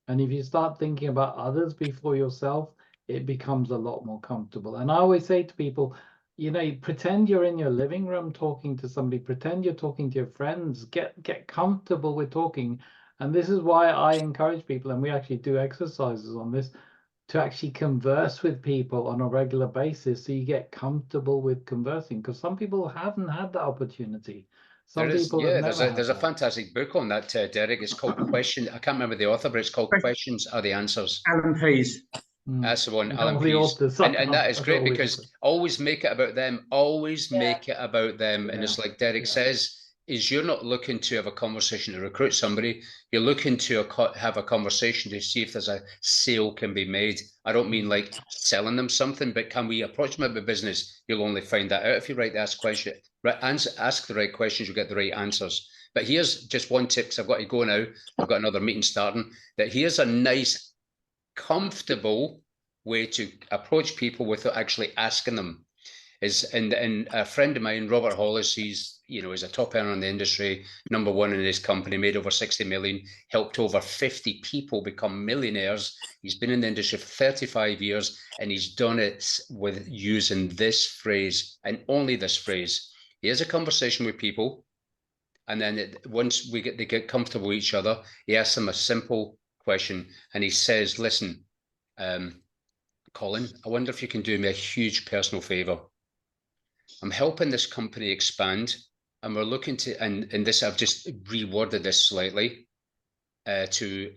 And if you start thinking about others before yourself, it becomes a lot more comfortable. And I always say to people, you know, pretend you're in your living room talking to somebody, pretend you're talking to your friends, get comfortable with talking. And this is why I encourage people, and we actually do exercises on this, to actually converse with people on a regular basis, so you get comfortable with conversing, because some people haven't had that opportunity. Some people have never had there's a that. fantastic book on that, Derek. It's called Question. I can't remember the author, but it's called Questions Are the Answers. Alan Pease. That's the one, You know, Alan all the Pease. authors And that is are great, always because always make it about them. Always make it about them. And Yeah. it's like Derek Yeah. says, is you're not looking to have a conversation to recruit somebody. You're looking to have a conversation to see if there's a sale can be made. I don't mean like selling them something, but can we approach them about business? You'll only find that out if you ask the right questions, you'll get the right answers. But here's just one tip, because I've got to go now. I've got another meeting starting. That here's a nice, comfortable way to approach people without actually asking them. And a friend of mine, Robert Hollis, he's a top earner in the industry, #1 in his company, made over 60 million, helped over 50 people become millionaires. He's been in the industry for 35 years, and he's done it with using this phrase, and only this phrase. He has a conversation with people, and then once they get comfortable with each other, he asks them a simple question, and he says, listen, Colin, I wonder if you can do me a huge personal favor. I'm helping this company expand, and we're looking to, and this, I've just reworded this slightly to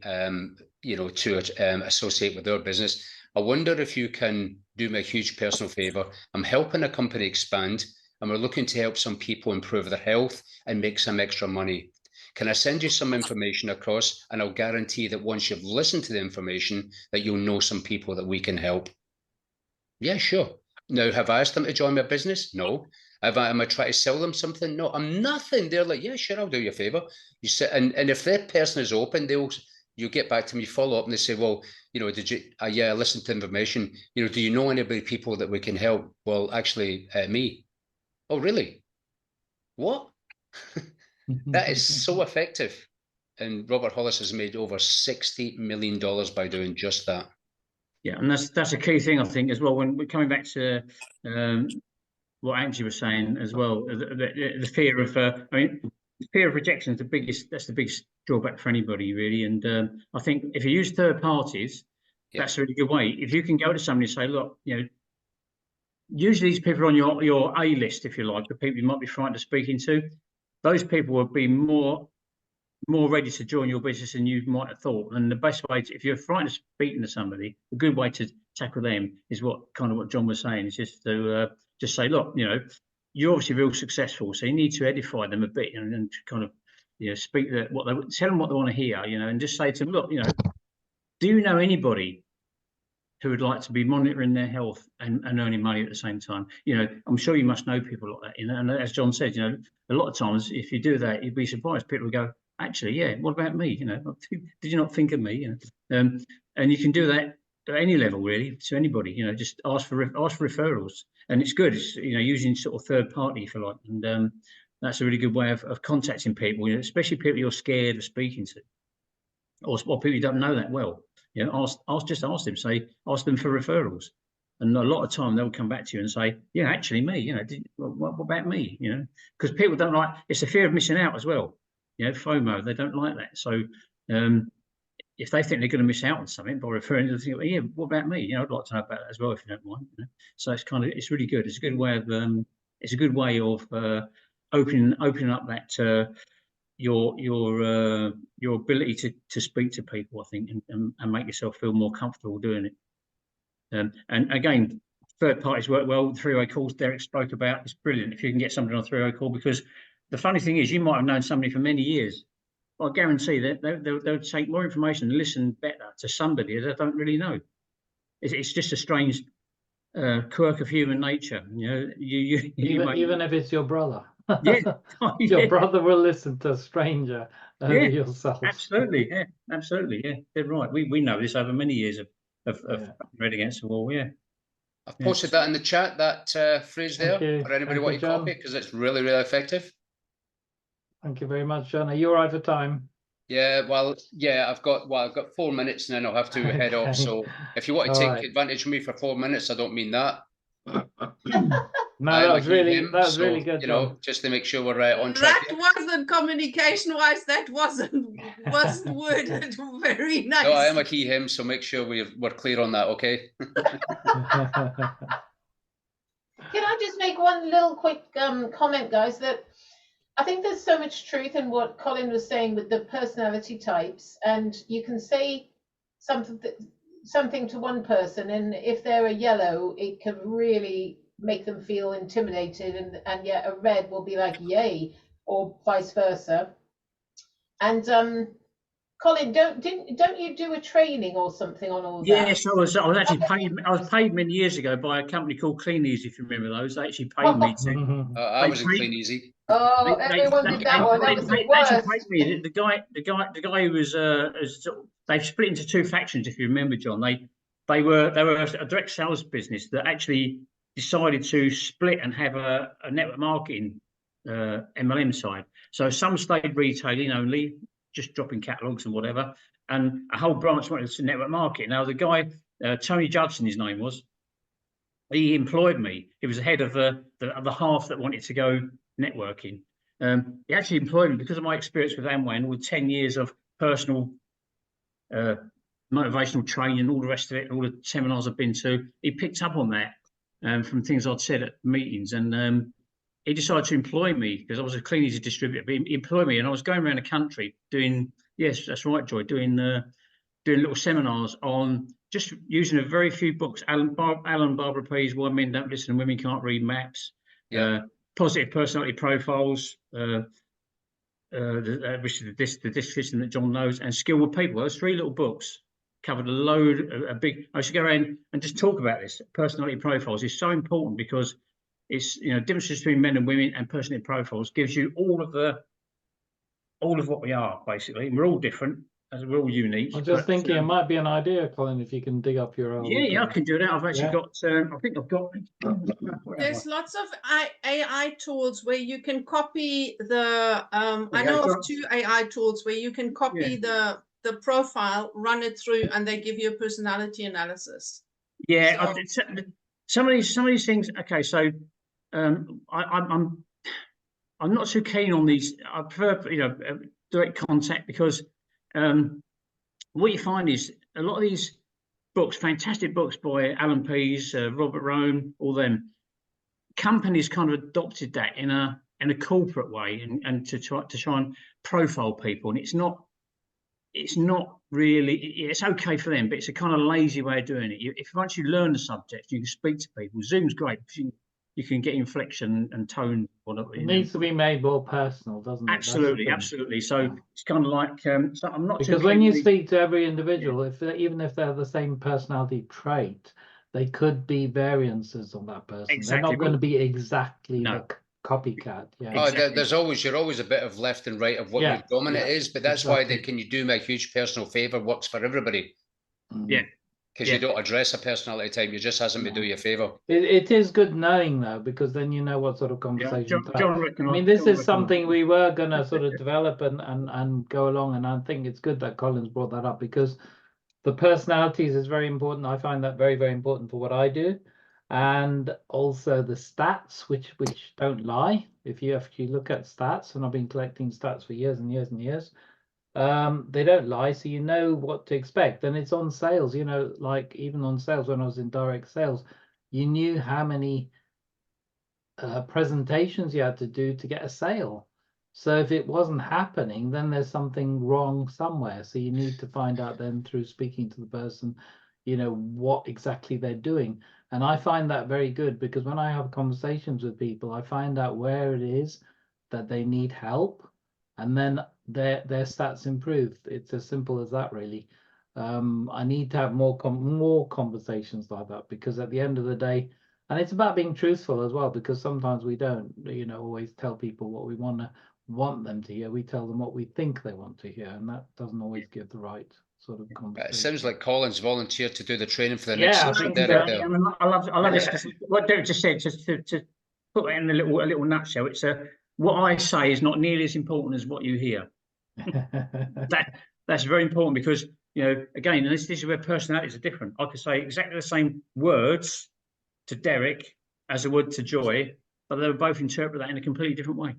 associate with their business. I wonder if you can do me a huge personal favor. I'm helping a company expand, and we're looking to help some people improve their health and make some extra money. Can I send you some information across? And I'll guarantee that once you've listened to the information, that you'll know some people that we can help. Yeah, sure. Now, have I asked them to join my business? No. Am I trying to sell them something? No, I'm nothing. They're like, yeah, sure, I'll do you a favor. You sit, and if that person is open, you get back to me, follow up, and they say, well, did you? Yeah, I listened to information. Do you know anybody, people that we can help? Well, actually, me. Oh, really? What? That is so effective. And Robert Hollis has made over $60 million by doing just that. Yeah, and that's a key thing, I think, as well. When we're coming back to what Angie was saying as well, the fear of, fear of rejection is that's the biggest drawback for anybody, really. And I think if you use third parties, that's a really good way. If you can go to somebody and say, look, usually these people are on your A list, if you like, the people you might be frightened of speaking to, those people will be more ready to join your business than you might have thought. And the best way if you're frightened of speaking to somebody, a good way to tackle them is what John was saying, is just to just say, look, you're obviously real successful, so you need to edify them a bit and kind of speak tell them what they want to hear, and just say to them, look, do you know anybody who would like to be monitoring their health and earning money at the same time? I'm sure you must know people like that, and as John said, a lot of times if you do that, you'd be surprised. People will go, actually, yeah, what about me? Did you not think of me? And you can do that at any level, really, to anybody. Just ask for referrals, and it's good. It's, using sort of third party, if you like, and that's a really good way of contacting people, especially people you're scared of speaking to, or people you don't know that well. Ask them. Ask them for referrals, and a lot of time they'll come back to you and say, yeah, actually, me. What about me? Because people don't like. It's the fear of missing out as well. FOMO, they don't like that. So if they think they're going to miss out on something by referring to them, yeah, what about me? I'd like to know about that as well, if you don't mind. So it's really good. It's a good way of opening up that your ability to speak to people, I think, and make yourself feel more comfortable doing it. And again, third parties work well. The three-way calls Derek spoke about, it's brilliant if you can get somebody on a three-way call, because the funny thing is you might have known somebody for many years. I guarantee that they'll take more information and listen better to somebody that they don't really know. It's just a strange quirk of human nature. You know, even if it's your brother. Yeah. Your brother will listen to a stranger over yourself. Absolutely, yeah, absolutely, yeah. They're right. We know this over many years of Red Against the Wall, yeah. I've posted that in the chat, that phrase there, for anybody want to copy, because it's really, really effective. Thank you very much, John. Are you all right for time? Yeah, well, yeah, I've got 4 minutes and then I'll have to head off. So if you want to take advantage of me for 4 minutes, I don't mean that. No, that was really good. You know, just to make sure we're on That track. wasn't communication-wise. That wasn't worded very nice. No, I am a he him, so make sure we're clear on that, okay? Can I just make one little quick comment, guys? That I think there's so much truth in what Colin was saying with the personality types, and you can say something to one person, and if they're a yellow, it can really make them feel intimidated, and yet a red will be like yay, or vice versa. And Colin, don't you do a training or something on all that? Yes, I was actually paid. I was paid many years ago by a company called Clean Easy, if you remember those. They actually paid me to. I was in Clean Easy. Oh, everyone did that one. That was the worst. The guy who was they split into two factions, if you remember, John. They were a direct sales business that actually decided to split and have a network marketing MLM side. So some stayed retailing only, just dropping catalogs and whatever, and a whole branch went to network marketing. Now the guy, Tony Judson, his name was, he employed me. He was the head of the half that wanted to go networking. He actually employed me because of my experience with Amway and with 10 years of personal motivational training and all the rest of it, all the seminars I've been to. He picked up on that from things I'd said at meetings, and he decided to employ me because I was a Clean Easy distributor. But he employed me, and I was going around the country doing, yes, that's right, Joy, doing little seminars on just using a very few books. Alan Barbara P's Why Men Don't Listen and Women Can't Read Maps. Positive Personality Profiles, which is the discussion that John knows, and Skill with People. Those three little books covered a big. I should go around and just talk about this. Personality profiles is so important because it's, you know, differences between men and women, and personality profiles gives you all of what we are basically. And we're all different, as we're all unique. I'm just thinking it might be an idea, Colin, if you can dig up your old. Yeah, I can do that. I've actually got. I think I've got. There's lots of AI tools where you can copy the. I know of two AI tools where you can copy the profile, run it through, and they give you a personality analysis. Yeah, so, some of these things. Okay, so I'm not so keen on these. I prefer, you know, direct contact, because what you find is a lot of these books, fantastic books by Alan Pease, Robert Rohn, all them companies kind of adopted that in a corporate way, and to try and profile people, and it's not really. It's okay for them, but it's a kind of lazy way of doing it. If once you learn the subject, you can speak to people. Zoom's great because you can get inflection and tone. It needs to be made more personal, doesn't it? Absolutely. So it's kind of like. So I'm not, because when you speak to every individual, even if they're the same personality trait, they could be variances on that person. Exactly. They're not going to be exactly the copycat. Yeah. Oh, exactly. You're always a bit of left and right of what your dominant is, but that's why can you do me a huge personal favor works for everybody. Yeah. Because you don't address a personality type, you just ask them to do you a favor. It is good knowing though, because then you know what sort of conversation. I mean, this is something we were going to sort of develop and go along, and I think it's good that Colin's brought that up, because the personalities is very important. I find that very, very important for what I do. And also the stats, which don't lie. If you look at stats, and I've been collecting stats for years and years and years, they don't lie, so you know what to expect. And it's on sales, you know, like even on sales, when I was in direct sales, you knew how many presentations you had to do to get a sale. So if it wasn't happening, then there's something wrong somewhere. So you need to find out then through speaking to the person, you know, what exactly they're doing. And I find that very good, because when I have conversations with people, I find out where it is that they need help, and then their stats improve. It's as simple as that, really. I need to have more conversations like that, because at the end of the day, and it's about being truthful as well, because sometimes we don't, always tell people what we want them to hear. We tell them what we think they want to hear, and that doesn't always give the right sort of conversation. It sounds like Colin's volunteered to do the training for the Yeah, next I session. think Derek, so. there. I love this, 'cause what Derek just said, just to put it in a little nutshell, it's what I say is not nearly as important as what you hear. That's very important, because again, and this is where personalities are different. I could say exactly the same words to Derek as I would to Joy, but they would both interpret that in a completely different way.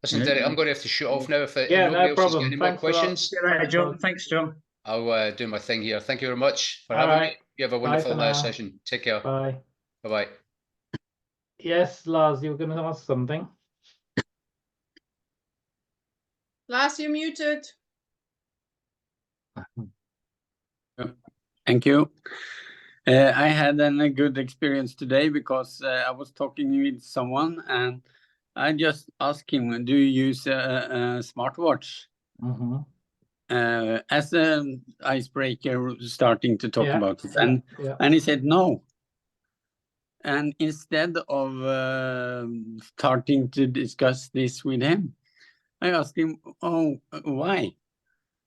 Listen, Derek, I'm going to have to shoot off now. If Yeah, nobody no else has got problem. any more Thanks a lot. questions, See you later, John. Thanks, John. I'll do my thing here. Thank you very much for All having right. me. You have a Bye wonderful for now. session. Take care. Bye. Bye-bye. Yes, Lars, you were going to ask something. Lars, you're muted. Thank you. I had a good experience today, because I was talking with someone and I just asked him, do you use a smartwatch? Mm-hmm. As an icebreaker, starting to talk about it. And he said no. And instead of starting to discuss this with him, I asked him, oh, why?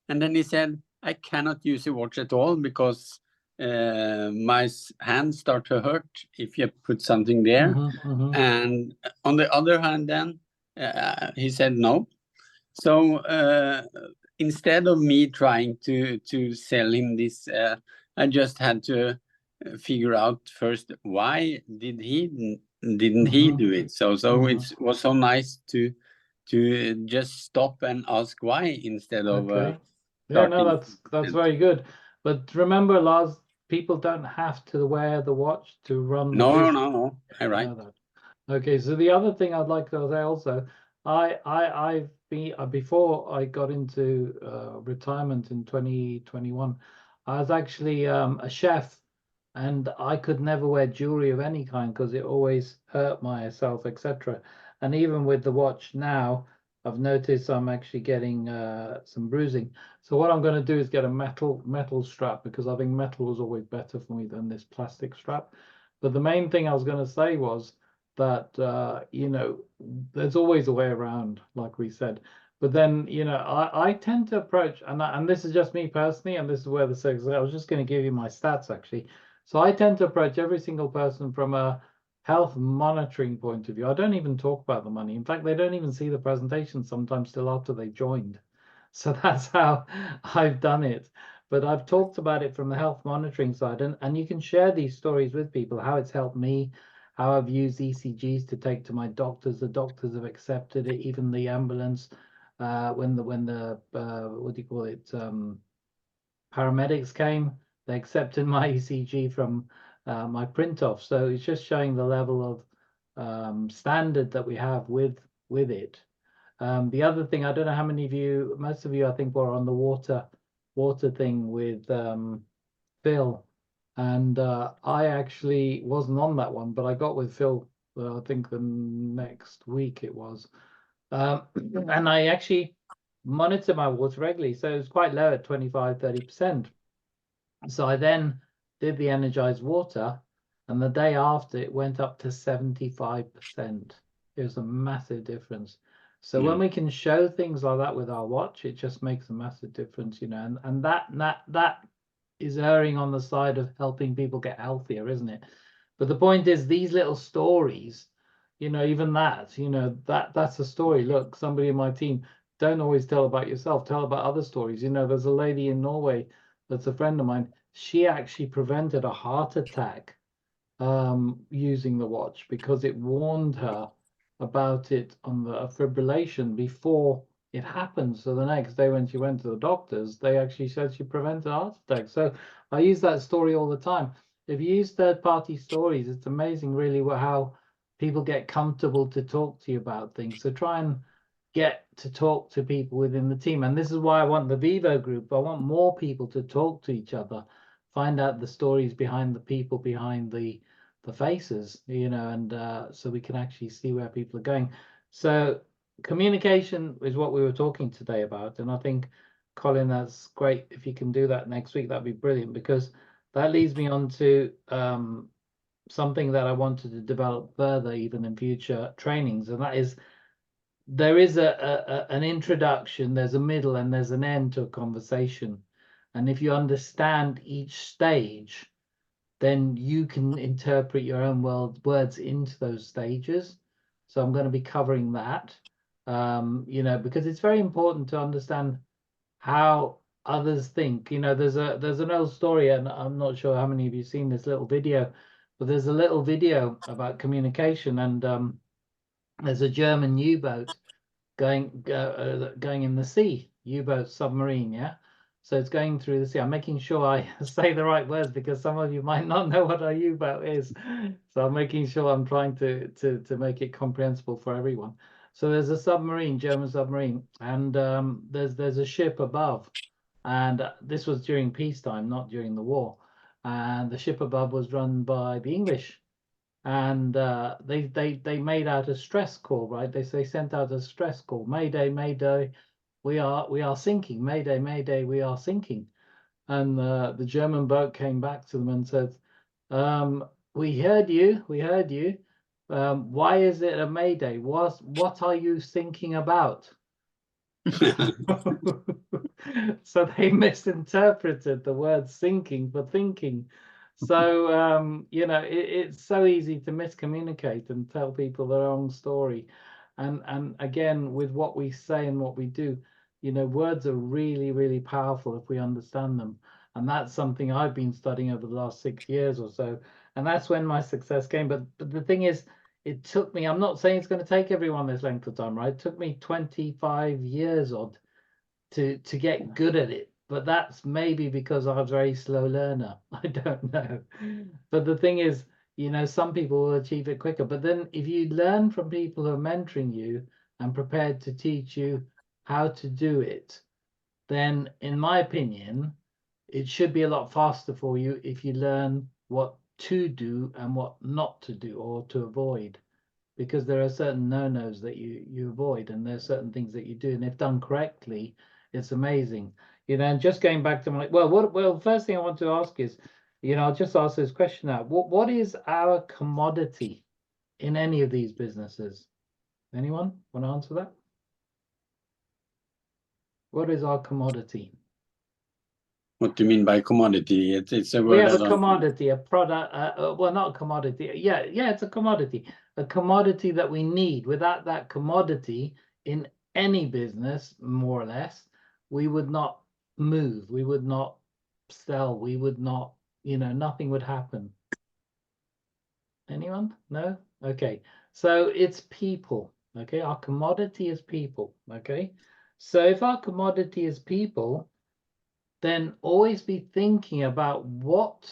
And then he said, I cannot use a watch at all, because my hands start to hurt if you put something there. And on the other hand, then he said no. So instead of me trying to sell him this, I just had to figure out first, why didn't he do it? So it was so nice to just stop and ask why, instead of yeah, no, that's very good. But remember, Lars, people don't have to wear the watch to run the business. No, you're right. Okay, so the other thing I'd like to say also, I've been before I got into retirement in 2021, I was actually a chef, and I could never wear jewelry of any kind because it always hurt myself, etc. And even with the watch now, I've noticed I'm actually getting some bruising. So what I'm going to do is get a metal strap, because I think metal was always better for me than this plastic strap. But the main thing I was going to say was that there's always a way around, like we said. But then I tend to approach, and this is just me personally, and this is where I was just going to give you my stats actually. So I tend to approach every single person from a health monitoring point of view. I don't even talk about the money. In fact, they don't even see the presentation sometimes till after they joined. So that's how I've done it. But I've talked about it from the health monitoring side, and you can share these stories with people, how it's helped me, how I've used ECGs to take to my doctors. The doctors have accepted it, even the ambulance, when the what do you call it, paramedics came, they accepted my ECG from my print off. So it's just showing the level of standard that we have with it. The other thing, I don't know how many of you, most of you I think were on the water thing with Phil, and I actually wasn't on that one, but I got with Phil I think the next week it was, and I actually monitor my water regularly, so it was quite low at 25-30%. So I then did the energized water, and the day after it went up to 75%. It was a massive difference. So when we can show things like that with our watch, it just makes a massive difference, and that is erring on the side of helping people get healthier, isn't it? But the point is, these little stories, even that's a story. Look, somebody in my team, don't always tell about yourself, tell about other stories. There's a lady in Norway that's a friend of mine. She actually prevented a heart attack using the watch, because it warned her about it on the fibrillation before it happened. So the next day when she went to the doctors, they actually said she prevented a heart attack. So I use that story all the time. If you use third-party stories, it's amazing really how people get comfortable to talk to you about things. So try and get to talk to people within the team. And this is why I want the Vivo group. I want more people to talk to each other, find out the stories behind the people behind the faces, and so we can actually see where people are going. So communication is what we were talking today about, and I think, Colin, that's great. If you can do that next week, that'd be brilliant, because that leads me on to something that I wanted to develop further, even in future trainings, and that is, there is an introduction, there's a middle, and there's an end to a conversation. And if you understand each stage, then you can interpret your own words into those stages. So I'm going to be covering that, because it's very important to understand how others think. There's an old story, and I'm not sure how many of you seen this little video, but there's a little video about communication, and there's a German U-boat going in the sea, U-boat submarine, yeah. So it's going through the sea. I'm making sure I say the right words, because some of you might not know what a U-boat is. So I'm making sure I'm trying to make it comprehensible for everyone. So there's a submarine, German submarine, and there's a ship above, and this was during peacetime, not during the war. And the ship above was run by the English. And they made out a stress call, right? They sent out a stress call: Mayday, Mayday, we are sinking. Mayday, Mayday, we are sinking. And the German boat came back to them and said, we heard you, we heard you. Why is it a Mayday? What are you thinking about? So they misinterpreted the word sinking for thinking. So it's so easy to miscommunicate and tell people the wrong story. And again, with what we say and what we do, words are really, really powerful if we understand them. And that's something I've been studying over the last 6 years or so. And that's when my success came. But the thing is, it took me, I'm not saying it's going to take everyone this length of time, right? It took me 25 years odd to get good at it. But that's maybe because I was a very slow learner. I don't know. But the thing is, some people will achieve it quicker. But then if you learn from people who are mentoring you and prepared to teach you how to do it, then in my opinion, it should be a lot faster for you if you learn what to do and what not to do or to avoid. Because there are certain no-nos that you avoid, and there's certain things that you do, and if done correctly, it's amazing. And just going back to my first thing I want to ask is, I'll just ask this question now. What is our commodity in any of these businesses? Anyone want to answer that? What is our commodity? What do you mean by commodity? It's a word. We have a commodity, a product. Well, not a commodity. Yeah, it's a commodity. A commodity that we need. Without that commodity in any business, more or less, we would not move. We would not sell. We would not, nothing would happen. Anyone? No? Okay. So it's people. Okay. Our commodity is people. Okay. So if our commodity is people, then always be thinking about what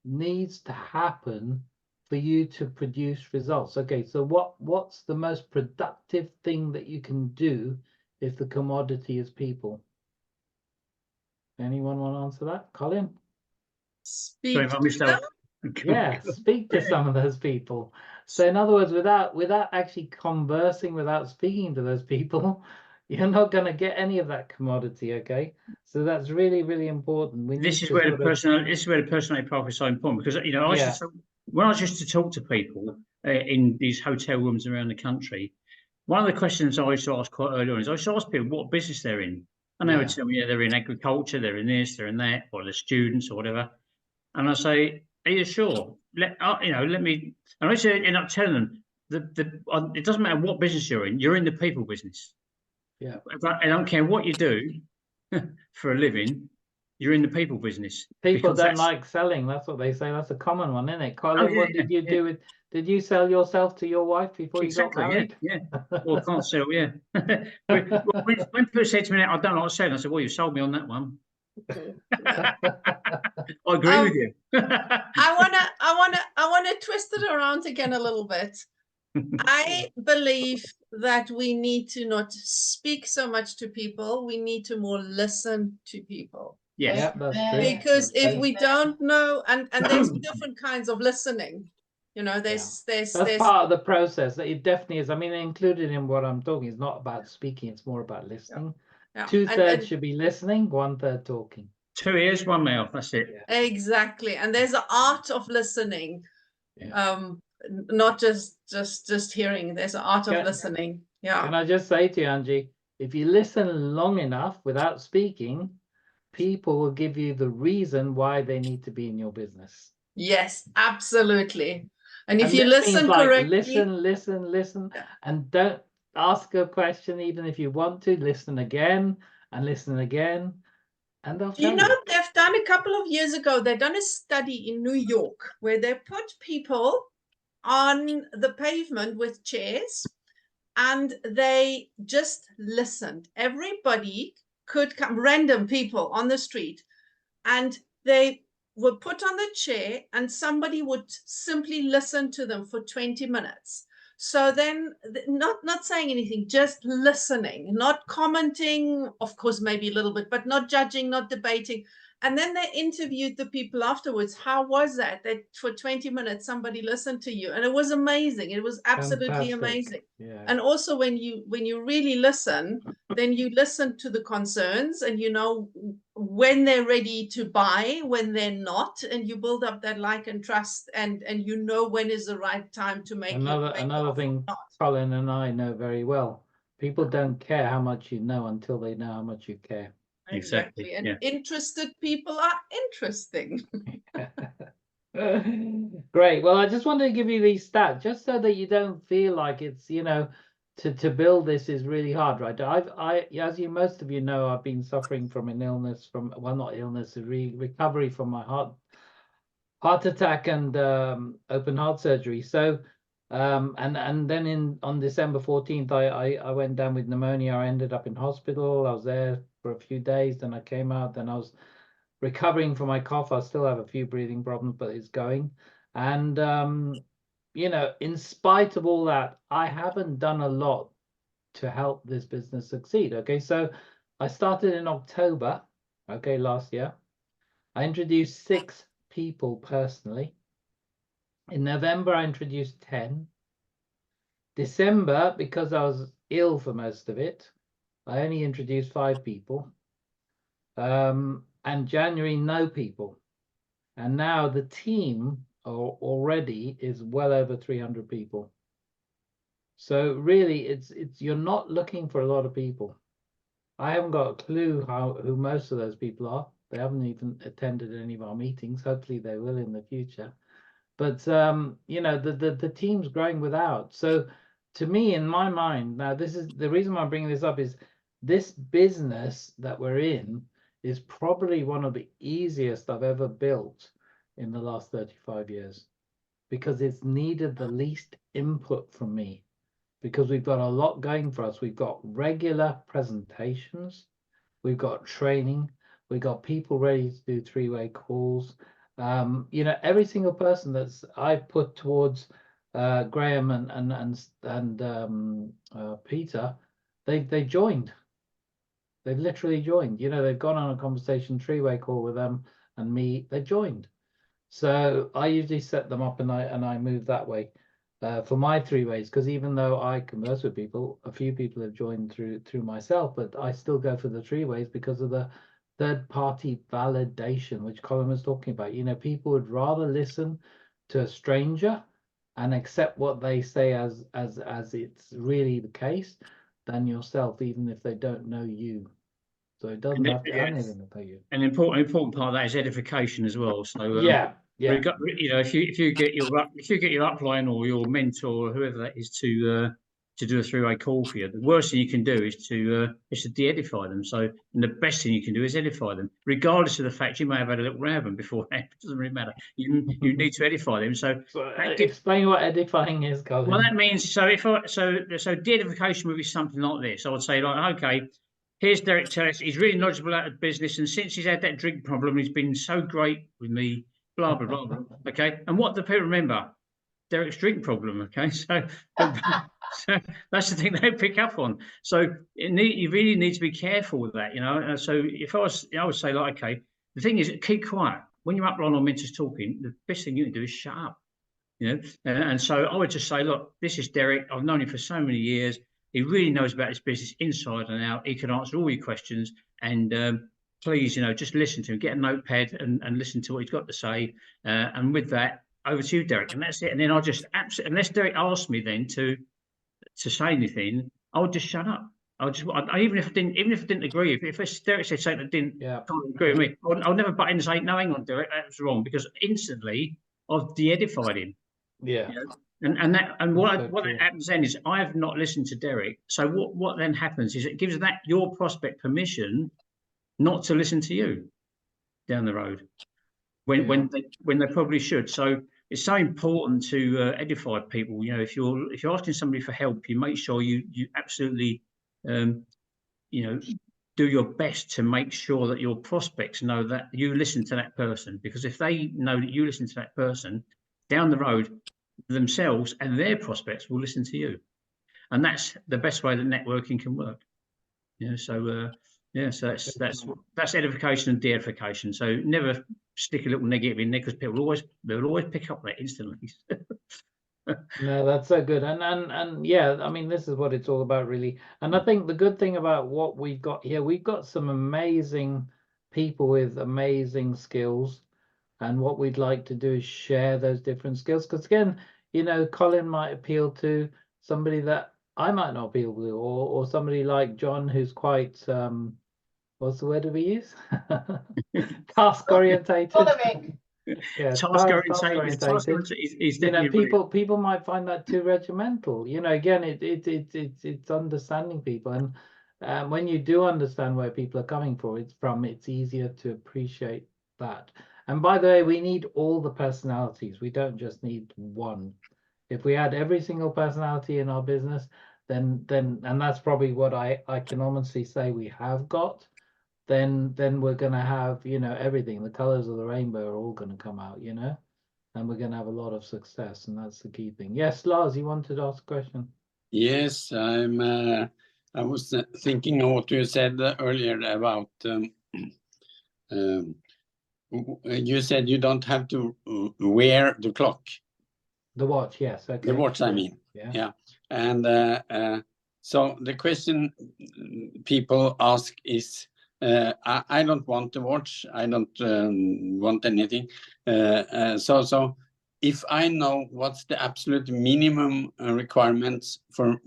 needs to happen for you to produce results. Okay, so what's the most productive thing that you can do if the commodity is people? Anyone want to answer that? Colin? Speak to them. Yeah, speak to some of those people. So in other words, without actually conversing, without speaking to those people, you're not going to get any of that commodity. Okay, so that's really, really important. This is where the personality path is so important, because when I used to talk to people in these hotel rooms around the country, one of the questions I used to ask quite early on is I used to ask people what business they're in, and they would tell me, they're in agriculture, they're in this, they're in that, or they're students or whatever. And I say, are you sure? Let me. And I used to end up telling them it doesn't matter what business you're in the people business. Yeah. I don't care what you do for a living, you're in the people business. People don't like selling. That's what they say. That's a common one, isn't it? Colin, what did you do with? Did you sell yourself to your wife before you got married? Yeah. Well, can't sell. Yeah. when people said to me, "I don't like selling," I said, "Well, you sold me on that one." I agree with you. I wanna twist it around again a little bit. I believe that we need to not speak so much to people. We need to more listen to people. Yes. Yeah, that's true. Because That's if true. we don't know, and there's different kinds of listening, you know, there's That's part of the process. It definitely is. I mean, included in what I'm talking is not about speaking, it's more about listening. yeah. 2/3 And should be listening, 1/3 talking. 2 ears, 1 mouth. That's it. Yeah. exactly, and there's an art of listening, Yeah. not just hearing. There's an art of Can- listening. Yeah. Can I just say to you, Angie, if you listen long enough without speaking, people will give you the reason why they need to be in your business. Yes, absolutely. And if And you this means, listen like, correctly, listen, Yeah. and don't ask a question even if you want to. Listen again and listen again, and they'll you tell know, you. they've done a couple of years ago, they've done a study in New York where they put people on the pavement with chairs and they just listened. Everybody could come, random people on the street, and they were put on the chair and somebody would simply listen to them for 20 minutes. So then not saying anything, just listening, not commenting, of course, maybe a little bit, but not judging, not debating. And then they interviewed the people afterwards. How was that for 20 minutes somebody listened to you? And it was amazing. It was absolutely Fantastic. amazing. Yeah. And also when you really listen, then you listen to the concerns and you know when they're ready to buy, when they're not, and you build up that like and trust, and you know when is the right time to make Another thing Colin and I know very well. People don't care how much you know until they know how much you care. Exactly. And Yeah. interested people are interesting. Great. Well, I just wanted to give you these stats just so that you don't feel like it's, you know, to build this is really hard, right? As most of you know, I've been suffering from an illness not illness, recovery from my heart attack and open heart surgery. So and then on December 14th, I went down with pneumonia. I ended up in hospital. I was there for a few days, then I came out, then I was recovering from my cough. I still have a few breathing problems, but it's going. And you know, in spite of all that, I haven't done a lot to help this business succeed. Okay, so I started in October, okay, last year. I introduced 6 people personally. In November, I introduced 10. December, because I was ill for most of it, I only introduced 5 people. And January, no people. And now the team already is well over 300 people. So really, it's you're not looking for a lot of people. I haven't got a clue who most of those people are. They haven't even attended any of our meetings. Hopefully they will in the future. But you know, the team's growing without. So to me, in my mind, now this is the reason why I'm bringing this up, is this business that we're in is probably one of the easiest I've ever built in the last 35 years, because it's needed the least input from me, because we've got a lot going for us. We've got regular presentations, we've got training, we've got people ready to do 3-way calls. You know, every single person that's I've put towards Graham and Peter, they joined. They've literally joined. You know, they've gone on a conversation 3-way call with them and me. They joined. So I usually set them up and I move that way for my 3 ways, because even though I converse with people, a few people have joined through myself, but I still go for the 3 ways because of the third-party validation, which Colin was talking about. You know, people would rather listen to a stranger and accept what they say as it's really the case than yourself, even if they don't know you. So it doesn't have to have anything to pay you. An important part of that is edification as well. So Yeah. you know, if you get your upline or your mentor or whoever that is to do a 3-way call for you, the worst thing you can do is to de-edify them. So, and the best thing you can do is edify them, regardless of the fact you may have had a little row with them beforehand. It doesn't really matter. You need to edify them. So explain what edifying is, Colin. Well, that means so de-edification would be something like this. I would say, like, okay, here's Derek Tellis. He's really knowledgeable out of business, and since he's had that drink problem, he's been so great with me. Blah blah blah blah. Okay, and what do people remember? Derek's drink problem. Okay, so, so that's the thing they pick up on. So you really need to be careful with that, you know. And so if I would say like, okay, the thing is, keep quiet when you're up on or mentors talking. The best thing you can do is shut up, you know. And so I would just say, look, this is Derek. I've known him for so many years. He really knows about his business inside and out. He can answer all your questions. And please, you know, just listen to him. Get a notepad and listen to what he's got to say. And with that, over to you, Derek. And that's it. And then I'll just absolutely, unless Derek asks me then to say anything, I'll just shut up. Even if I didn't agree, if Derek said something that didn't can't agree with me, I'll never butt in and say, no, hang on, Derek, that was wrong, because instantly I've de-edified him. Yeah. You know? And what happens then is I have not listened to Derek. So what then happens is it gives that your prospect permission not to listen to you down the road when they probably should. So it's so important to edify people. You know, if you're asking somebody for help, you make sure you absolutely you know, do your best to make sure that your prospects know that you listen to that person, because if they know that you listen to that person, down the road themselves and their prospects will listen to you. And that's the best way that networking can work. You know, so so that's edification and de-edification. So never stick a little negative in there, because they'll always pick up that instantly. No, that's so good. And yeah, I mean, this is what it's all about, really. And I think the good thing about what we've got here, we've got some amazing people with amazing skills. And what we'd like to do is share those different skills. Because again, you know, Colin might appeal to somebody that I might not appeal to, or somebody like John, who's quite what's the word do we use? Task orientated. Yeah, task orientated is you know, people might find that too regimental. You know, again, it's understanding people, and when you do understand where people are coming from, it's easier to appreciate that. And by the way, we need all the personalities. We don't just need one. If we had every single personality in our business, then and that's probably what I can honestly say we have got. Then we're going to have, you know, everything. The colors of the rainbow are all going to come out, you know, and we're going to have a lot of success, and that's the key thing. Yes, Lars, you wanted to ask a question? Yes, I was thinking of what you said earlier about you said you don't have to wear the clock. The watch, yes. Okay. The watch, I mean. Yeah. And so the question people ask is, I don't want the watch. I don't want anything. So if I know what's the absolute minimum requirements for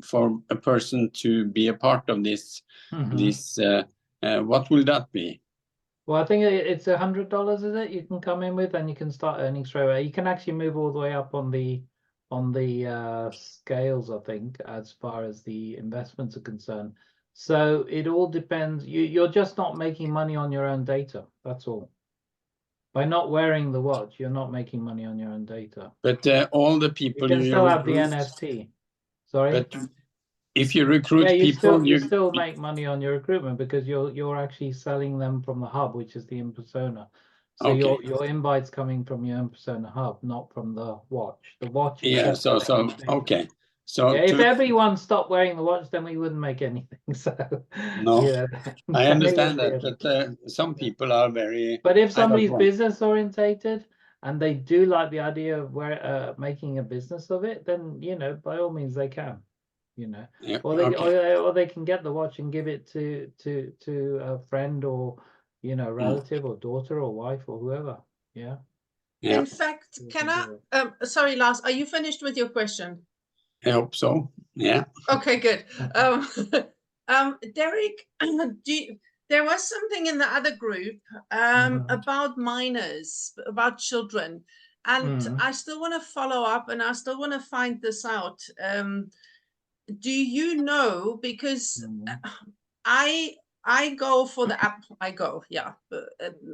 a person to be a part of this, what will that be? Well, I think it's $100, is it? You can come in with, and you can start earning straight away. You can actually move all the way up on the scales, I think, as far as the investments are concerned. So it all depends. You're just not making money on your own data. That's all. By not wearing the watch, you're not making money on your own data. But all the people you can still have the NFT. Sorry. But if you recruit people, you still make money on your recruitment, because you're actually selling them from the hub, which is the in-persona. So your invite's coming from your in-persona hub, not from the watch. The watch is okay. So if everyone stopped wearing the watch, then we wouldn't make anything. So no, yeah, I understand that, but some people are very. But if somebody's business orientated and they do like the idea of making a business of it, then, you know, by all means they can. You know, or they can get the watch and give it to a friend, or, you know, relative, or daughter, or wife, or whoever. Yeah. In fact, can I? Sorry, Lars, are you finished with your question? I hope so. Yeah. Okay, good. Derek, there was something in the other group about minors, about children, and I still want to follow up, and I still want to find this out. Do you know, because I go for the app.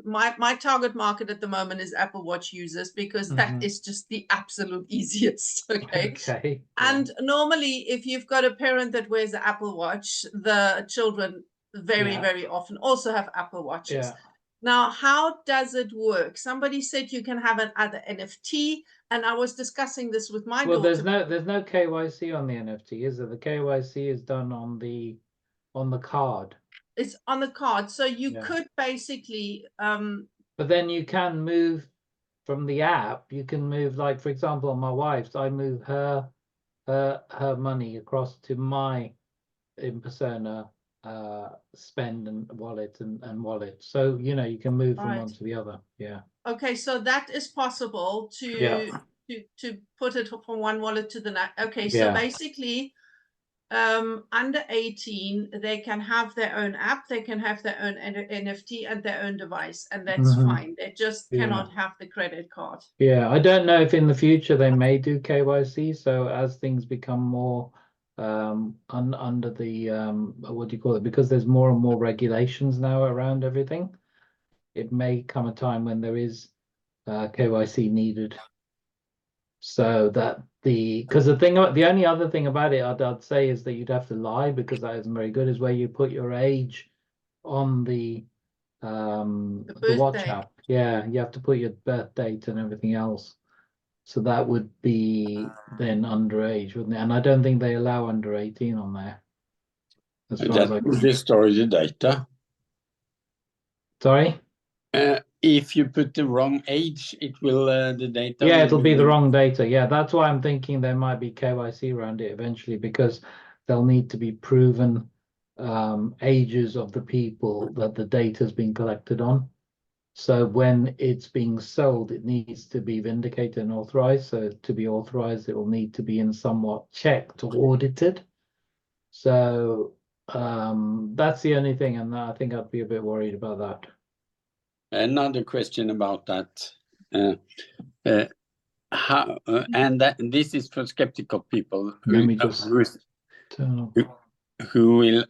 My target market at the moment is Apple Watch users, because that is just the absolute easiest. Okay. And normally, if you've got a parent that wears the Apple Watch, the children very often also have Apple Watches. Now, how does it work? Somebody said you can have another NFT, and I was discussing this with my Well, daughter. there's no KYC on the NFT, is there? The KYC is done on the card. It's on the card, so you Yeah. could basically But then you can move from the app. You can move, like, for example, on my wife's, I move her money across to my in persona spend and wallet and wallet. So you know you can move from Right. one to the other. Yeah. okay, so that is possible to Yeah. to put it from one wallet to the next. Okay, so Yeah. basically under 18 they can have their own app, they can have their own NFT and their own device, and that's Mhm. fine. They just Yeah. cannot have the credit card. Yeah, I don't know if in the future they may do KYC. So as things become more under the what do you call it? Because there's more and more regulations now around everything, it may come a time when there is KYC needed. So that because the only other thing about it I'd say is that you'd have to lie, because that isn't very good, is where you put your age on the watch birthday. app. Yeah, you have to put your birth date and everything else. So that would be then underage, wouldn't it? And I don't think they allow under 18 on there. As far as I That will destroy the data. Sorry? If you put the wrong age, it will the data. Yeah, will it'll be the wrong data. Yeah, that's why I'm thinking there might be KYC around it eventually, because they'll need to be proven ages of the people that the data's been collected on. So when it's being sold, it needs to be vindicated and authorized. So to be authorized, it will need to be in somewhat checked or audited. So that's the only thing, and I think I'd be a bit worried about that. Another question about that. How and that this is for skeptical people Let me just turn off. who will